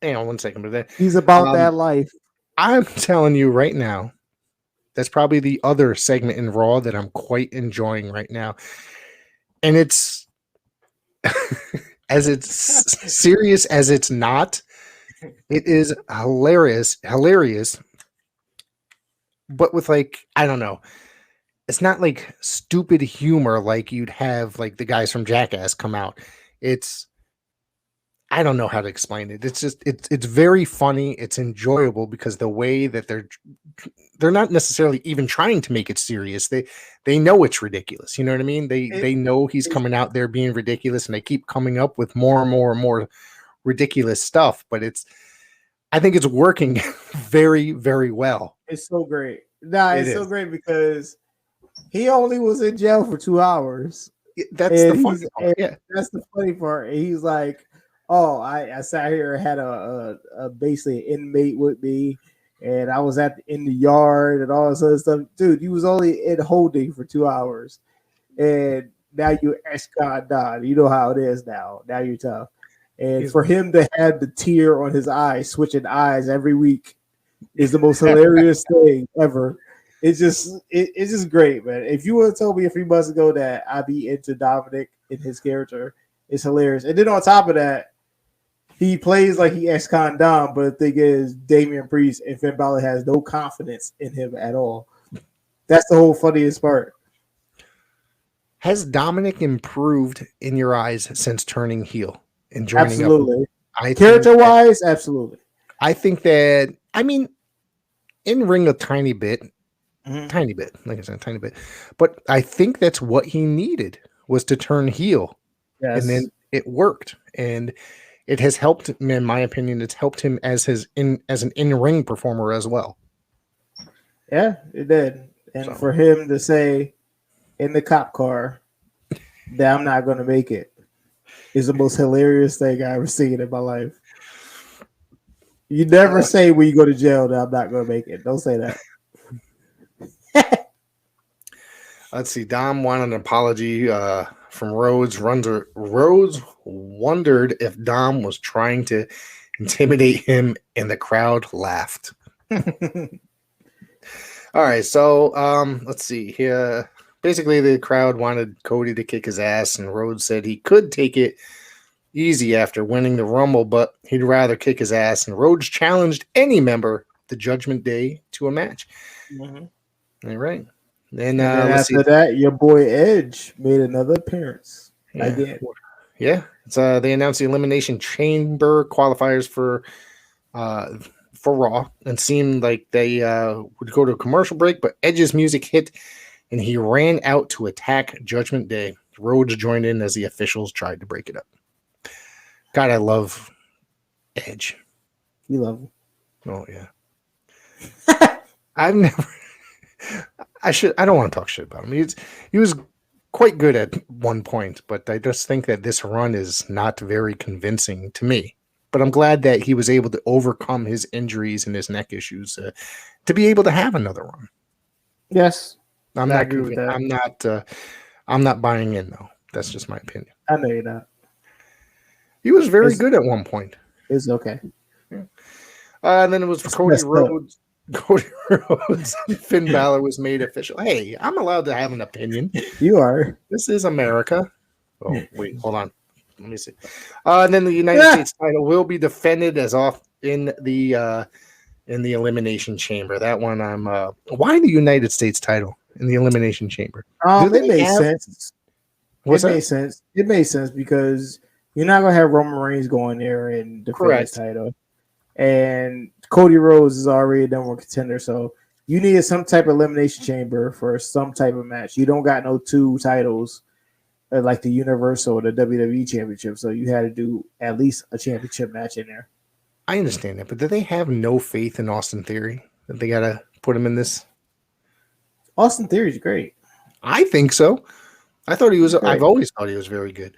Hang on one second. But he's about that life. I'm telling you right now, that's probably the other segment in Raw that I'm quite enjoying right now. And it's as it's serious as it's not, it is hilarious, but with I don't know. It's not like stupid humor like you'd have like the guys from Jackass come out. I don't know how to explain it. It's just it's very funny. It's enjoyable because the way that they're not necessarily even trying to make it serious. They know it's ridiculous. You know what I mean? They know he's coming out there being ridiculous, and they keep coming up with more and more and more ridiculous stuff. But I think it's working very, very well. It's so great. It's so great because he only was in jail for 2 hours. That's the funny part. Yeah. That's the funny part. And he's like, oh, I sat here and had a basically inmate with me, and I was in the yard and all this other stuff. Dude, you was only in holding for 2 hours, and now you're ex-con Don. You know how it is now. Now you're tough. And for him to have the tear on his eye, switching eyes every week, is the most hilarious thing ever. It's just great, man. If you would have told me a few months ago that I'd be into Dominic and his character, it's hilarious. And then on top of that, he plays like he ex-con Dom, but the thing is, Damian Priest and Finn Balor has no confidence in him at all. That's the whole funniest part. Has Dominic improved in your eyes since turning heel and joining absolutely. Up? Character-wise, absolutely. I think that, in ring a tiny bit, like I said, tiny bit. But I think that's what he needed, was to turn heel. Yes. And then it worked. And it has helped him, in my opinion, it's helped him as an in-ring performer as well. Yeah, it did. And for him to say in the cop car that I'm not going to make it is the most hilarious thing I ever seen in my life. You never say when you go to jail that I'm not going to make it. Don't say that. Let's see. Dom wanted an apology from Rhodes. Rhodes wondered if Dom was trying to intimidate him, and the crowd laughed. All right, so let's see here. Basically, the crowd wanted Cody to kick his ass, and Rhodes said he could take it easy after winning the Rumble, but he'd rather kick his ass. And Rhodes challenged any member of the Judgment Day to a match. Mm-hmm. All right. Then after that, your boy Edge made another appearance. Again. Yeah. They announced the Elimination Chamber qualifiers for Raw, and seemed like they would go to a commercial break, but Edge's music hit, and he ran out to attack Judgment Day. Rhodes joined in as the officials tried to break it up. God, I love Edge. You love him. Oh, yeah. I've never... I don't want to talk shit about him. He was quite good at one point, but I just think that this run is not very convincing to me. But I'm glad that he was able to overcome his injuries and his neck issues to be able to have another run. Yes, I'm not buying in though. That's just my opinion. I know you're not. He was very good at one point. It's okay. Yeah. And then it was for Cody Rhodes. Cody Rhodes, Finn Balor was made official. Hey, I'm allowed to have an opinion. You are. This is America. Oh, wait, hold on. Let me see. And then the United States title will be defended as off in the Elimination Chamber. That one, I'm. Why the United States title in the Elimination Chamber? It made sense. It made sense because you're not gonna have Roman Reigns going there and defend his title, and Cody Rhodes is already a number one contender, so you needed some type of elimination chamber for some type of match. You don't got no two titles like the Universal or the WWE Championship, so you had to do at least a championship match in there. I understand that, but do they have no faith in Austin Theory that they gotta put him in this? Austin Theory's great. I think so. I've always thought he was very good.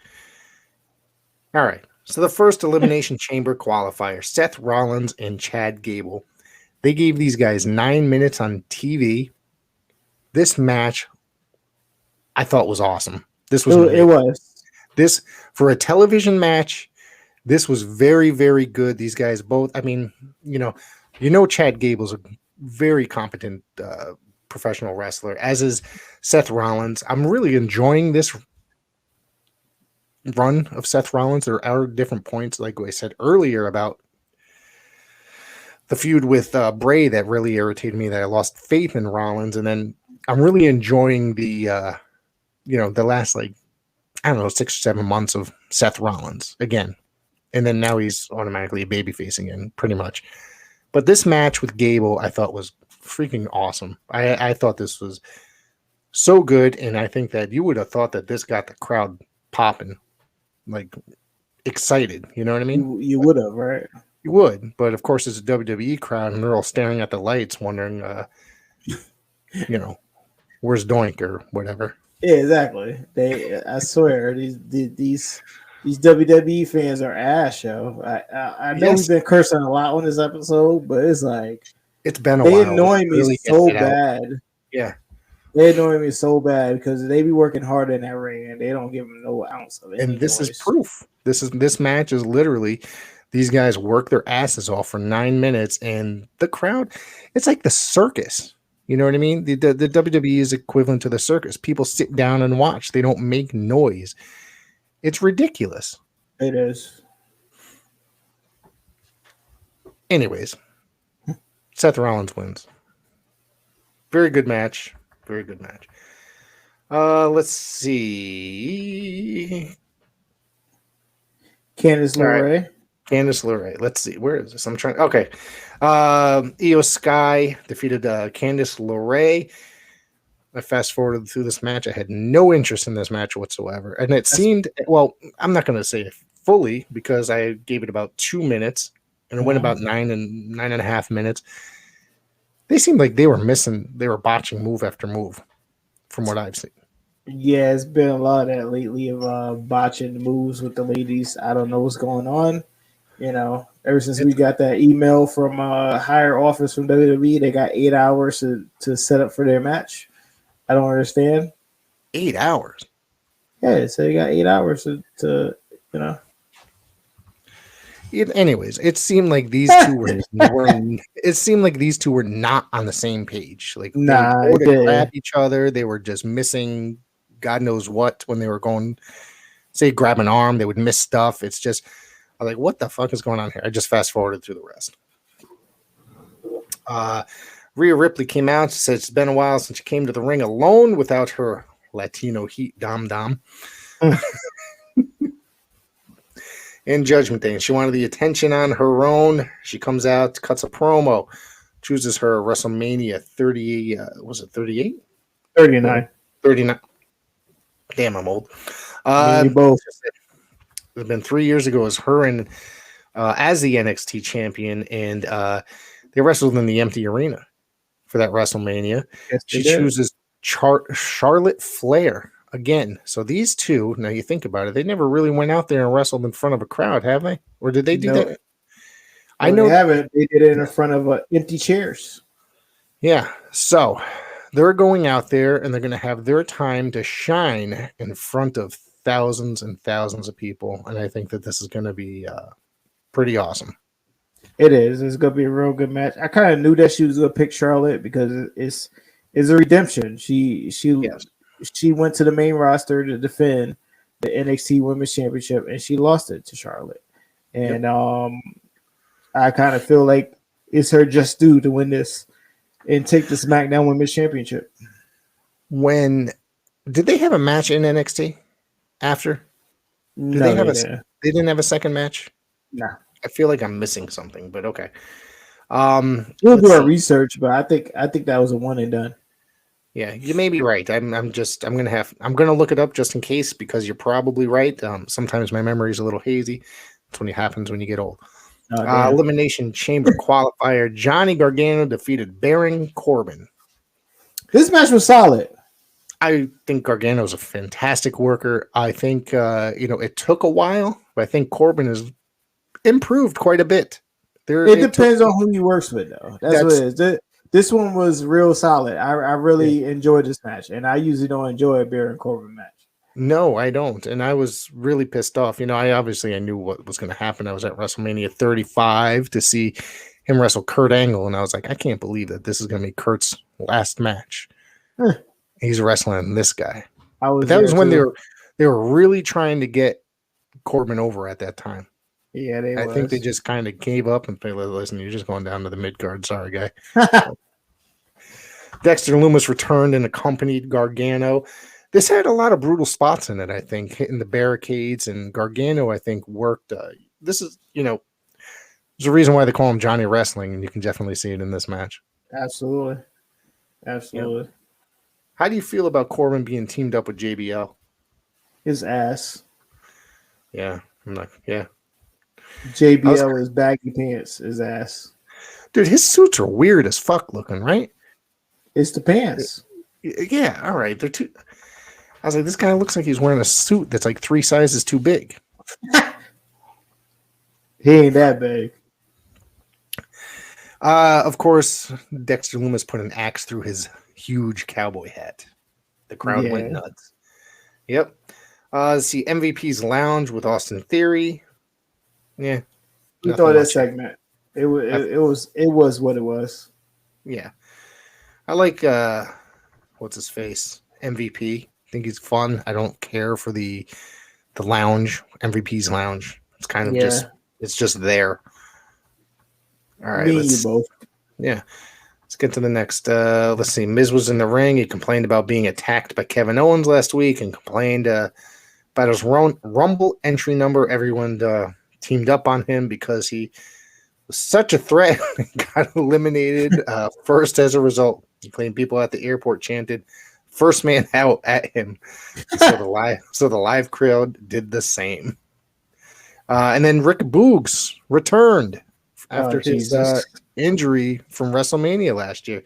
All right. So the first Elimination Chamber qualifier, Seth Rollins and Chad Gable. They gave these guys 9 minutes on TV. This match, I thought was awesome. This was this for a television match. This was very, very good. These guys both. I mean, Chad Gable's a very competent professional wrestler, as is Seth Rollins. I'm really enjoying this run of Seth Rollins. There are different points, like I said earlier, about the feud with Bray that really irritated me, that I lost faith in Rollins, and then I'm really enjoying the last 6 or 7 months of Seth Rollins again, and then now he's automatically a babyface again, pretty much. But this match with Gable, I thought was freaking awesome. I thought this was so good, and I think that you would have thought that this got the crowd popping, like excited. You know what I mean? You would have, right? You would, but of course it's a WWE crowd, and they're all staring at the lights, wondering, where's Doink or whatever. Yeah, exactly. I swear, these WWE fans are ass, yo. I know we've been cursing a lot on this episode, but it's like it's been a while. They annoy me so bad. Yeah. They annoy me so bad because they be working hard in that ring and they don't give them no ounce of it. And this is proof. This match is literally these guys work their asses off for 9 minutes, and the crowd, it's like the circus. You know what I mean? The WWE is equivalent to the circus. People sit down and watch. They don't make noise. It's ridiculous. It is. Anyways, Seth Rollins wins. Very good match. Very good match. Let's see. Candice LeRae. Right. Candice LeRae. Let's see. Where is this? I'm trying. Okay. Io Sky defeated Candice LeRae. I fast forwarded through this match. I had no interest in this match whatsoever. And it seemed, well, I'm not going to say it fully because I gave it about 2 minutes and it went about 9.5 minutes. They seemed like they were botching move after move from what I've seen. Yeah, it's been a lot of that lately of botching moves with the ladies. I don't know what's going on. Ever since we got that email from higher office from WWE, they got 8 hours to set up for their match. I don't understand. 8 hours. Yeah, so you got 8 hours to Anyways, it seemed like these two were not on the same page. Like they would Nah, go to yeah. grab each other. They were just missing God knows what when they were going, say, grab an arm. They would miss stuff. It's just, I'm like, what the fuck is going on here? I just fast forwarded through the rest. Rhea Ripley came out. She said it's been a while since she came to the ring alone without her Latino heat dom. In Judgment Day, and she wanted the attention on her own. She comes out, cuts a promo, chooses her WrestleMania 30. Was it 38? 39. 39. Damn, I'm old. Me both. It's been 3 years ago as her and as the NXT champion, and they wrestled in the empty arena for that WrestleMania. Yes, she chooses Charlotte Flair again. So these two, now you think about it, they never really went out there and wrestled in front of a crowd, have they? Or did they do that? Well, I know they haven't. They did it in front of empty chairs. Yeah. So they're going out there and they're going to have their time to shine in front of thousands and thousands of people. And I think that this is going to be pretty awesome. It is. It's going to be a real good match. I kind of knew that she was going to pick Charlotte because it's a redemption. She went to the main roster to defend the NXT Women's Championship, and she lost it to Charlotte. And I kind of feel like it's her just due to win this and take the SmackDown Women's Championship. When did they have a match in NXT after? They didn't have a second match? No. I feel like I'm missing something, but okay. We'll do our research, but I think that was a one and done. Yeah, you may be right. I'm gonna look it up just in case because you're probably right. Sometimes my memory is a little hazy. That's when it happens when you get old. Elimination Chamber qualifier: Johnny Gargano defeated Baron Corbin. This match was solid. I think Gargano's a fantastic worker. I think it took a while, but I think Corbin has improved quite a bit. It depends on who he works with, though. That's what it is. This one was real solid. I really enjoyed this match, and I usually don't enjoy a Baron Corbin match. No, I don't, and I was really pissed off. I knew what was going to happen. I was at WrestleMania 35 to see him wrestle Kurt Angle, and I was like, I can't believe that this is going to be Kurt's last match. He's wrestling this guy. That was when they were really trying to get Corbin over at that time. Yeah, I think they just kind of gave up and said, listen, you're just going down to the mid card. Sorry, guy. Dexter Lumis returned and accompanied Gargano. This had a lot of brutal spots in it, I think, hitting the barricades, and Gargano, I think, worked. This is, there's a reason why they call him Johnny Wrestling, and you can definitely see it in this match. Absolutely. Yep. How do you feel about Corbin being teamed up with JBL? His ass. Yeah. JBL is baggy pants, his ass. Dude, his suits are weird as fuck looking, right? It's the pants. Yeah, all right. They're too. I was like, this guy looks like he's wearing a suit that's like 3 sizes too big. He ain't that big. Of course, Dexter Lumis put an axe through his huge cowboy hat. The crowd went nuts. Yep. Let's see, MVP's Lounge with Austin Theory. Yeah. You thought that segment. It was what it was. Yeah. I like what's his face? MVP. I think he's fun. I don't care for the lounge, MVP's Lounge. It's kind of just there. All right. Me and you both. Yeah. Let's get to the next. Let's see. Miz was in the ring. He complained about being attacked by Kevin Owens last week and complained about his Rumble entry number. Everyone teamed up on him because he was such a threat and got eliminated first as a result. He claimed people at the airport chanted "first man out" at him. So the live crowd did the same. And then Rick Boogs returned after his injury from WrestleMania last year.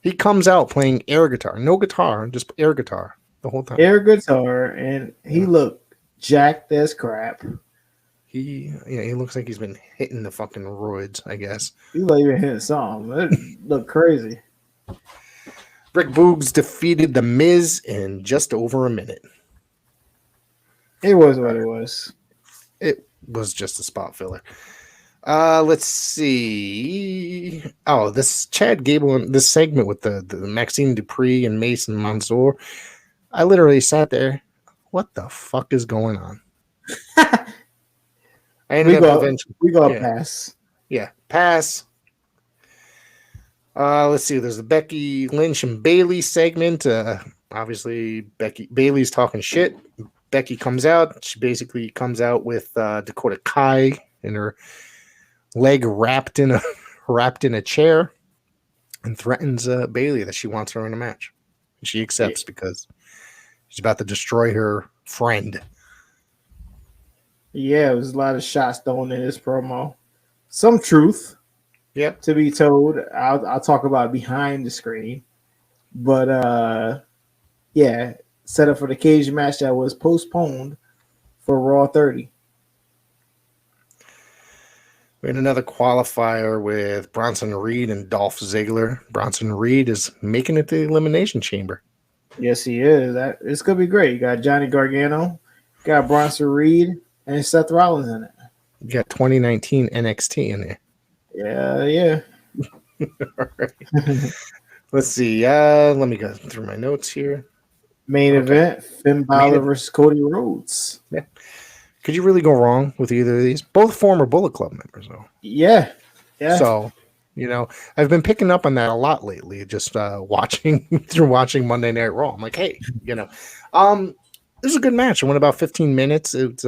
He comes out playing air guitar. No guitar, just air guitar the whole time. Air guitar, and he looked jacked as crap. He looks like he's been hitting the fucking roids, I guess. He like even hitting something. It looked crazy. Rick Boogs defeated The Miz in just over a minute. It was what it was. It was just a spot filler. Let's see. Oh, this Chad Gable, this segment with the Maxine Dupree and Mason Mansoor. I literally sat there. What the fuck is going on? I ended up eventually. We go pass. Yeah, pass. Let's see. There's the Becky Lynch and Bailey segment. Obviously, Bailey's talking shit. Becky comes out. She basically comes out with Dakota Kai and her leg wrapped in a chair, and threatens Bailey that she wants her in a match. And she accepts because she's about to destroy her friend. Yeah, it was a lot of shots thrown in this promo. Some truth. Yep. To be told, I'll talk about behind the screen, but yeah, set up for the cage match that was postponed for Raw 30. We had another qualifier with Bronson Reed and Dolph Ziggler. Bronson Reed is making it to the Elimination Chamber. Yes, he is. It's gonna be great. You got Johnny Gargano, got Bronson Reed, and Seth Rollins in it. You got 2019 NXT in there. Yeah. All right. Let's see. Let me go through my notes here. Main event: Finn Balor versus Cody Rhodes. Yeah. Could you really go wrong with either of these? Both former Bullet Club members, though. Yeah. So, I've been picking up on that a lot lately. Just watching Monday Night Raw. I'm like, hey, this is a good match. It went about 15 minutes. It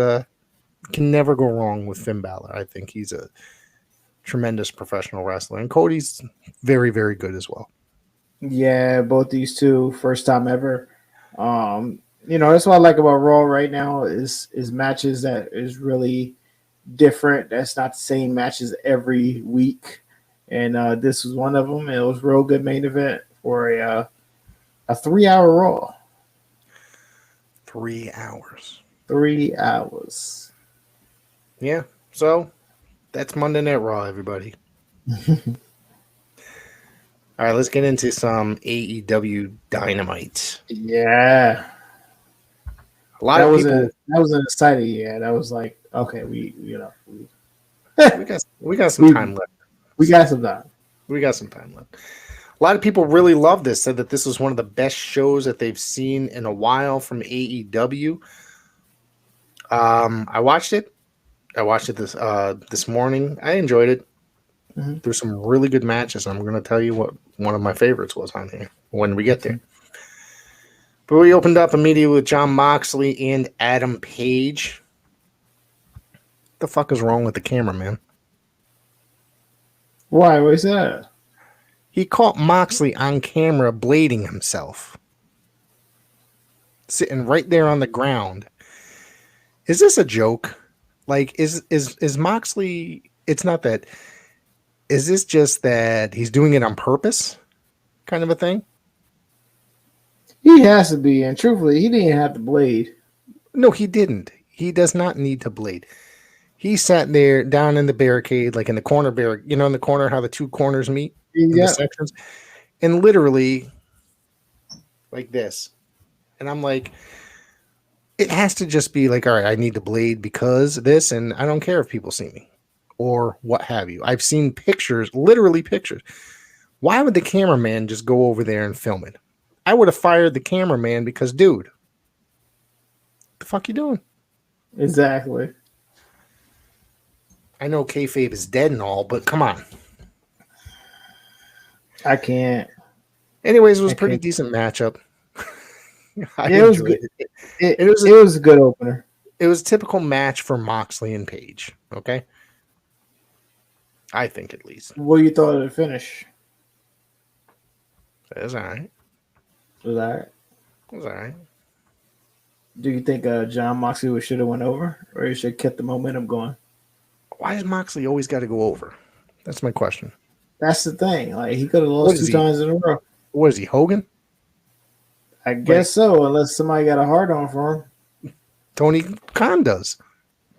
can never go wrong with Finn Balor. I think he's a tremendous professional wrestler, and Cody's very, very good as well. Yeah, both these two, first time ever. That's what I like about Raw right now is matches that is really different. That's not the same matches every week, and this was one of them. It was a real good main event for a 3-hour Raw. 3 hours. 3 hours. Yeah. So that's Monday Night Raw, everybody. All right, let's get into some AEW Dynamite. Yeah. A lot of people. That was an exciting. Yeah, that was like, okay, we got some time left. We got some time. We got some time left. A lot of people really loved this. Said that this was one of the best shows that they've seen in a while from AEW. I watched it. This morning. I enjoyed it. Mm-hmm. There's some really good matches. I'm going to tell you what one of my favorites was on here when we get there. But we opened up immediately with Jon Moxley and Adam Page. What the fuck is wrong with the camera, man? Why? What is that? He caught Moxley on camera blading himself. Sitting right there on the ground. Is this a joke? Like, is Moxley... It's not that... Is this just that he's doing it on purpose? Kind of a thing? He has to be, and truthfully, he didn't have to blade. No, he didn't. He does not need to blade. He sat there down in the barricade, like in the corner in the corner, how the two corners meet in the sections, and literally like this. And I'm like, it has to just be like, all right, I need to blade because this, and I don't care if people see me or what have you. I've seen pictures, literally pictures. Why would the cameraman just go over there and film it? I would have fired the cameraman because, dude, what the fuck you doing? Exactly. I know kayfabe is dead and all, but come on. I can't. Anyways, it was a pretty decent matchup. It was good. It was a good opener. It was a typical match for Moxley and Page. Okay, I think at least. What you thought of the finish? It was all right. It was all right. It was all right. Do you think Jon Moxley should have went over, or he should have kept the momentum going? Why does Moxley always got to go over? That's my question. That's the thing. Like, he could have lost 2 times in a row. What is he, Hogan? I guess so, unless somebody got a hard on for him. Tony Khan does.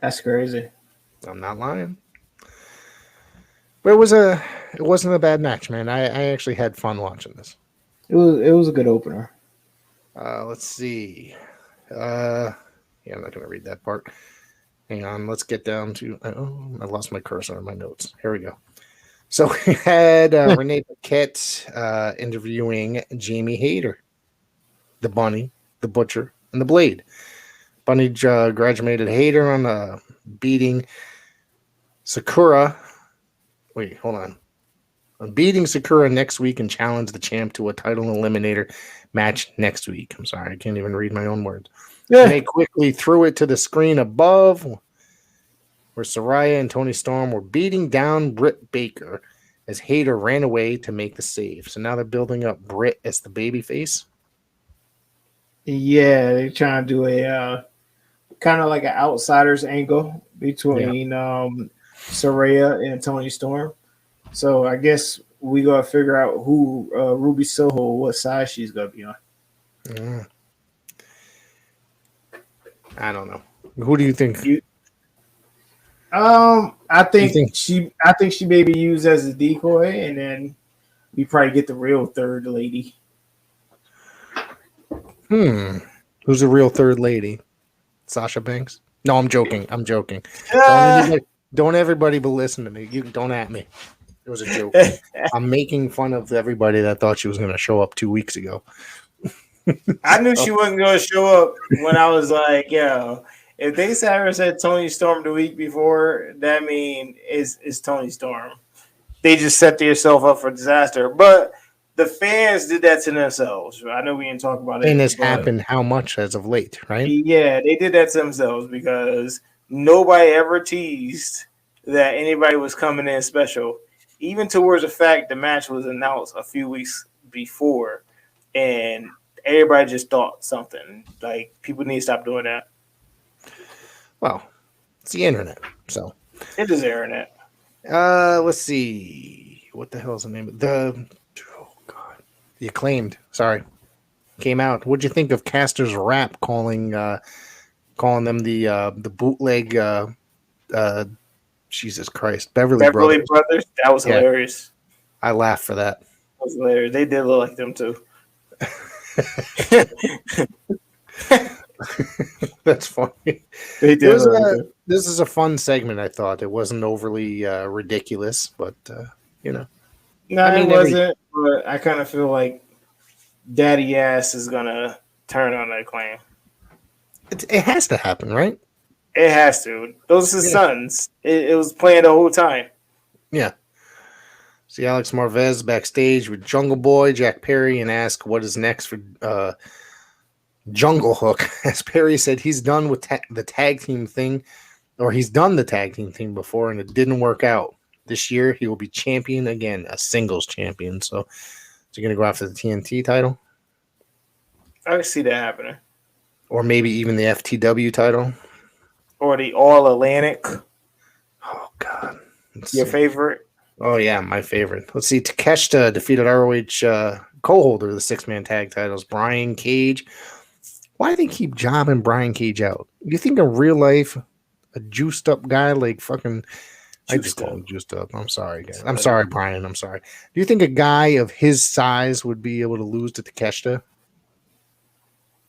That's crazy. I'm not lying. But it wasn't a bad match, man. I actually had fun watching this. It was a good opener. Let's see. Yeah, I'm not going to read that part. Hang on. Let's get down to. Oh, I lost my cursor on my notes. Here we go. So we had Renee Paquette interviewing Jamie Hayter, the Bunny, the Butcher, and the Blade. Bunny graduated Hayter on beating Sakura. Wait, hold on. I'm beating Sakura next week and challenge the champ to a title eliminator match next week. I'm sorry, I can't even read my own words. Yeah. They quickly threw it to the screen above where Saraya and Tony Storm were beating down Britt Baker as Hayter ran away to make the save. So now they're building up Britt as the babyface. Yeah, they're trying to do a kind of like an outsiders angle between Saraya and Tony Storm. So I guess we gotta figure out who Ruby Soho, what side she's gonna be on. I don't know. Who do you think? I think she may be used as a decoy, and then we probably get the real third lady. Who's the real third lady? Sasha Banks? No, I'm joking. Don't everybody but listen to me. You don't at me. It was a joke. I'm making fun of everybody that thought she was going to show up 2 weeks ago. I knew she wasn't going to show up when I was like, yo, if they said Tony Storm the week before, that means it's Tony Storm. They just set themselves up for disaster. But the fans did that to themselves. I know we didn't talk about it. And it's happened how much as of late, right? Yeah, they did that to themselves because nobody ever teased that anybody was coming in special. Even towards the fact the match was announced a few weeks before, and everybody just thought something. Like, people need to stop doing that. Well, it's the internet, so. It is the internet. Let's see. What the hell is the name of the Acclaimed. Sorry. Came out. What'd you think of Caster's rap calling them the bootleg Jesus Christ. Beverly Brothers. That was hilarious. I laughed for that. That was hilarious. They did look like them too. That's funny. They did. This is a fun segment, I thought. It wasn't overly ridiculous, but you know. No, it wasn't, but I kind of feel like Daddy Ass is gonna turn on that claim. It has to happen, right? It has to. Those are his sons. It was playing the whole time. Yeah. See Alex Marvez backstage with Jungle Boy, Jack Perry, and ask what is next for Jungle Hook. As Perry said, he's done with the tag team thing, or he's done the tag team thing before, and it didn't work out. This year, he will be champion again, a singles champion. So, is he going to go after the TNT title? I can see that happening. Or maybe even the FTW title? Or the All Atlantic. Oh, God. Your favorite? Oh, yeah, my favorite. Let's see. Takeshita defeated ROH co-holder of the six-man tag titles, Brian Cage. Why do they keep jobbing Brian Cage out? You think in real life, a juiced-up guy like fucking... I just call him juiced up. I'm sorry, guys. I'm sorry, Brian. I'm sorry. Do you think a guy of his size would be able to lose to Takeshita?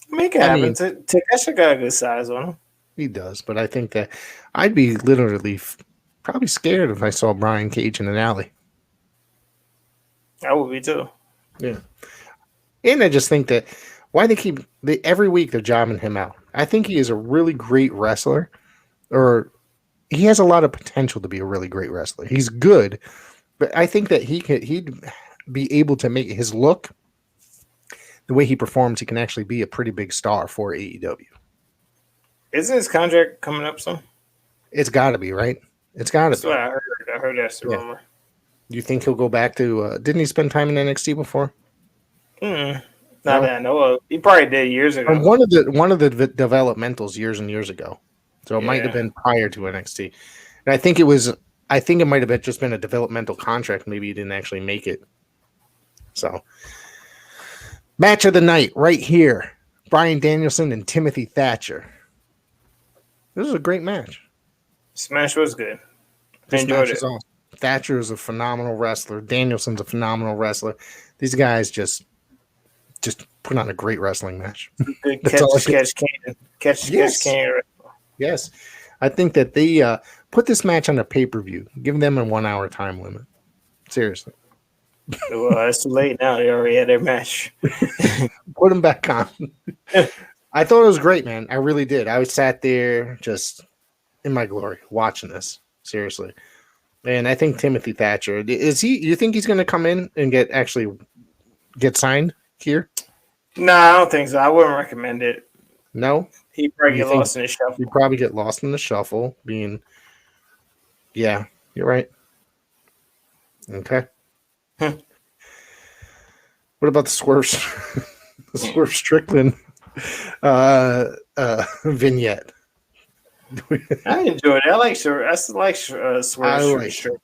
Make it happen. Takeshita got a good size on him. He does, but I think that I'd be literally probably scared if I saw Brian Cage in an alley. I would be too. Yeah. And I just think that why every week they're jobbing him out. I think he is a really great wrestler, or he has a lot of potential to be a really great wrestler. He's good, but I think that he'd be able to make his look, the way he performs, he can actually be a pretty big star for AEW. Isn't his contract coming up soon? It's got to be, right? It's got to be. That's what I heard. I heard that's the rumor. Do you think he'll go back to? Didn't he spend time in NXT before? Not that I know of. He probably did years ago. One of the developmentals years and years ago. So it might have been prior to NXT. And I think it might have just been a developmental contract. Maybe he didn't actually make it. So, match of the night right here. Bryan Danielson and Timothy Thatcher. This is a great match. This match was good. I enjoyed it. Awesome. Thatcher is a phenomenal wrestler. Danielson's a phenomenal wrestler. These guys just just put on a great wrestling match. Good catch can. Yes. I think that they put this match on a pay-per-view. Give them a 1 hour time limit. Seriously. Well, it's too late now. They already had their match. Put them back on. I thought it was great, man. I really did. I sat there just in my glory watching this. Seriously. And I think Timothy Thatcher, you think he's going to come in and get signed here? No, I don't think so. I wouldn't recommend it. No? He'd probably get lost in the shuffle. He'd probably get lost in the shuffle, yeah, you're right. Okay. What about the Swerve Strickland vignette? I enjoyed it. I like Swerve Strickland.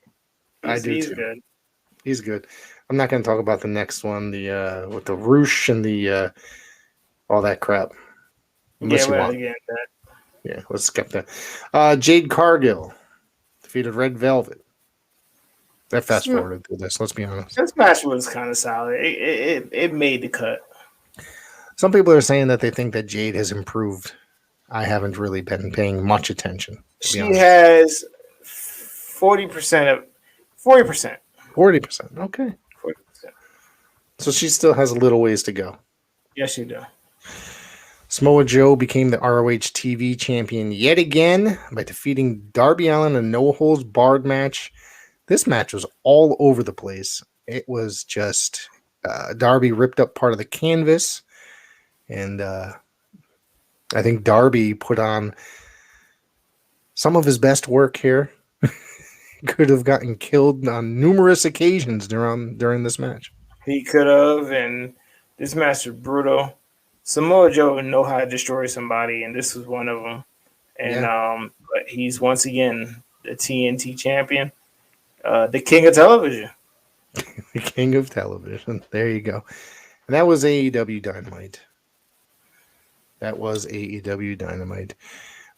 I do he's too. Good. He's good. I'm not going to talk about the next one, with the Roosh and the all that crap. Unless you want. Yeah, let's skip that. Jade Cargill defeated Red Velvet. That fast forwarded through this. Let's be honest. This match was kind of solid. It made the cut. Some people are saying that they think that Jade has improved. I haven't really been paying much attention. She has 40%. 40%. 40%. Okay. 40%. So she still has a little ways to go. Yes, she does. Samoa Joe became the ROH TV champion yet again by defeating Darby Allin in a no-holds-barred match. This match was all over the place. It was just Darby ripped up part of the canvas, and I think Darby put on some of his best work here. Could have gotten killed on numerous occasions during this match. He could have, and this match was brutal. Samoa Joe know how to destroy somebody, and this was one of them. And but he's once again the TNT champion, the king of television. The king of television. There you go. And that was AEW Dynamite.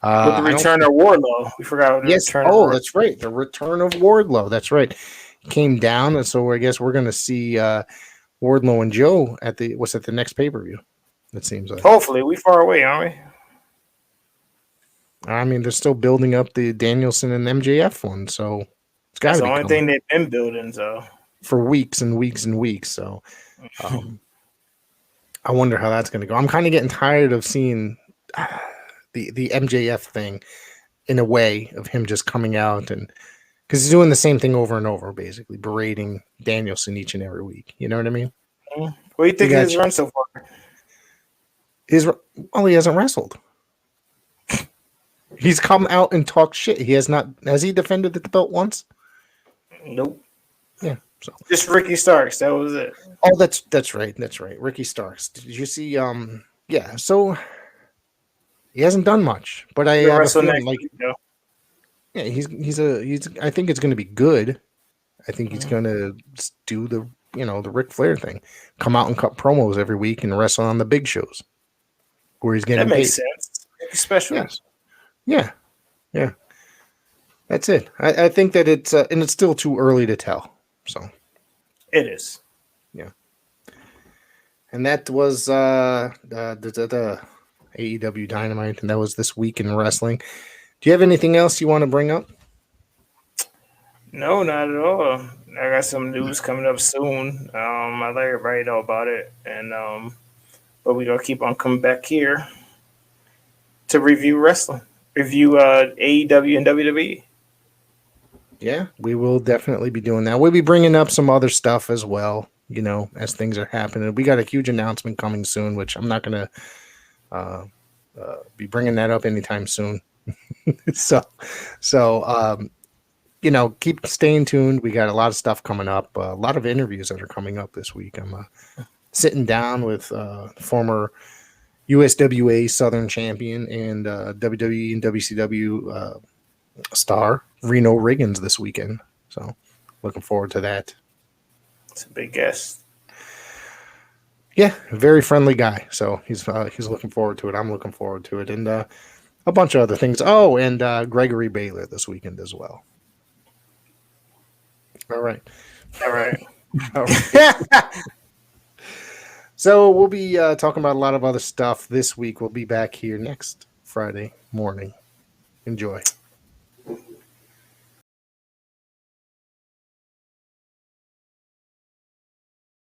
With the return of Wardlow. We forgot. That's right. The return of Wardlow. That's right. He came down, and so I guess we're going to see Wardlow and Joe at the next pay-per-view. It seems like. Hopefully, we far away, aren't we? I mean, they're still building up the Danielson and MJF one, so it's got to be the only thing they've been building, so for weeks and weeks and weeks. So, I wonder how that's going to go. I'm kind of getting tired of seeing the MJF thing in a way of him just coming out and because he's doing the same thing over and over, basically berating Danielson each and every week. You know what I mean? What do you think of his run so far? He hasn't wrestled. He's come out and talked shit. He has not. Has he defended the belt once? Nope. Yeah. So just Ricky Starks. That was it. Oh, that's right. That's right. Ricky Starks. Did you see? Yeah. So he hasn't done much, but I have a feeling like. Yeah, he's. I think it's going to be good. I think he's going to do the Ric Flair thing, come out and cut promos every week and wrestle on the big shows. Where he's getting that makes sense. Special. Yes. Yeah. That's it. I think that it's and it's still too early to tell. So it is. Yeah. And that was the AEW Dynamite, and that was this week in wrestling. Do you have anything else you want to bring up? No, not at all. I got some news coming up soon. I let everybody know about it, and but we're gonna keep on coming back here to review wrestling, review AEW and WWE. Yeah, we will definitely be doing that. We'll be bringing up some other stuff as well, as things are happening. We got a huge announcement coming soon, which I'm not going to be bringing that up anytime soon. So, keep staying tuned. We got a lot of stuff coming up, a lot of interviews that are coming up this week. I'm sitting down with former USWA Southern Champion and WWE and WCW star Reno Riggins this weekend. So looking forward to that. It's a big guest. Yeah, very friendly guy. So he's looking forward to it. I'm looking forward to it. And a bunch of other things. Oh, and Gregory Baylor this weekend as well. All right. So we'll be talking about a lot of other stuff this week. We'll be back here next Friday morning. Enjoy.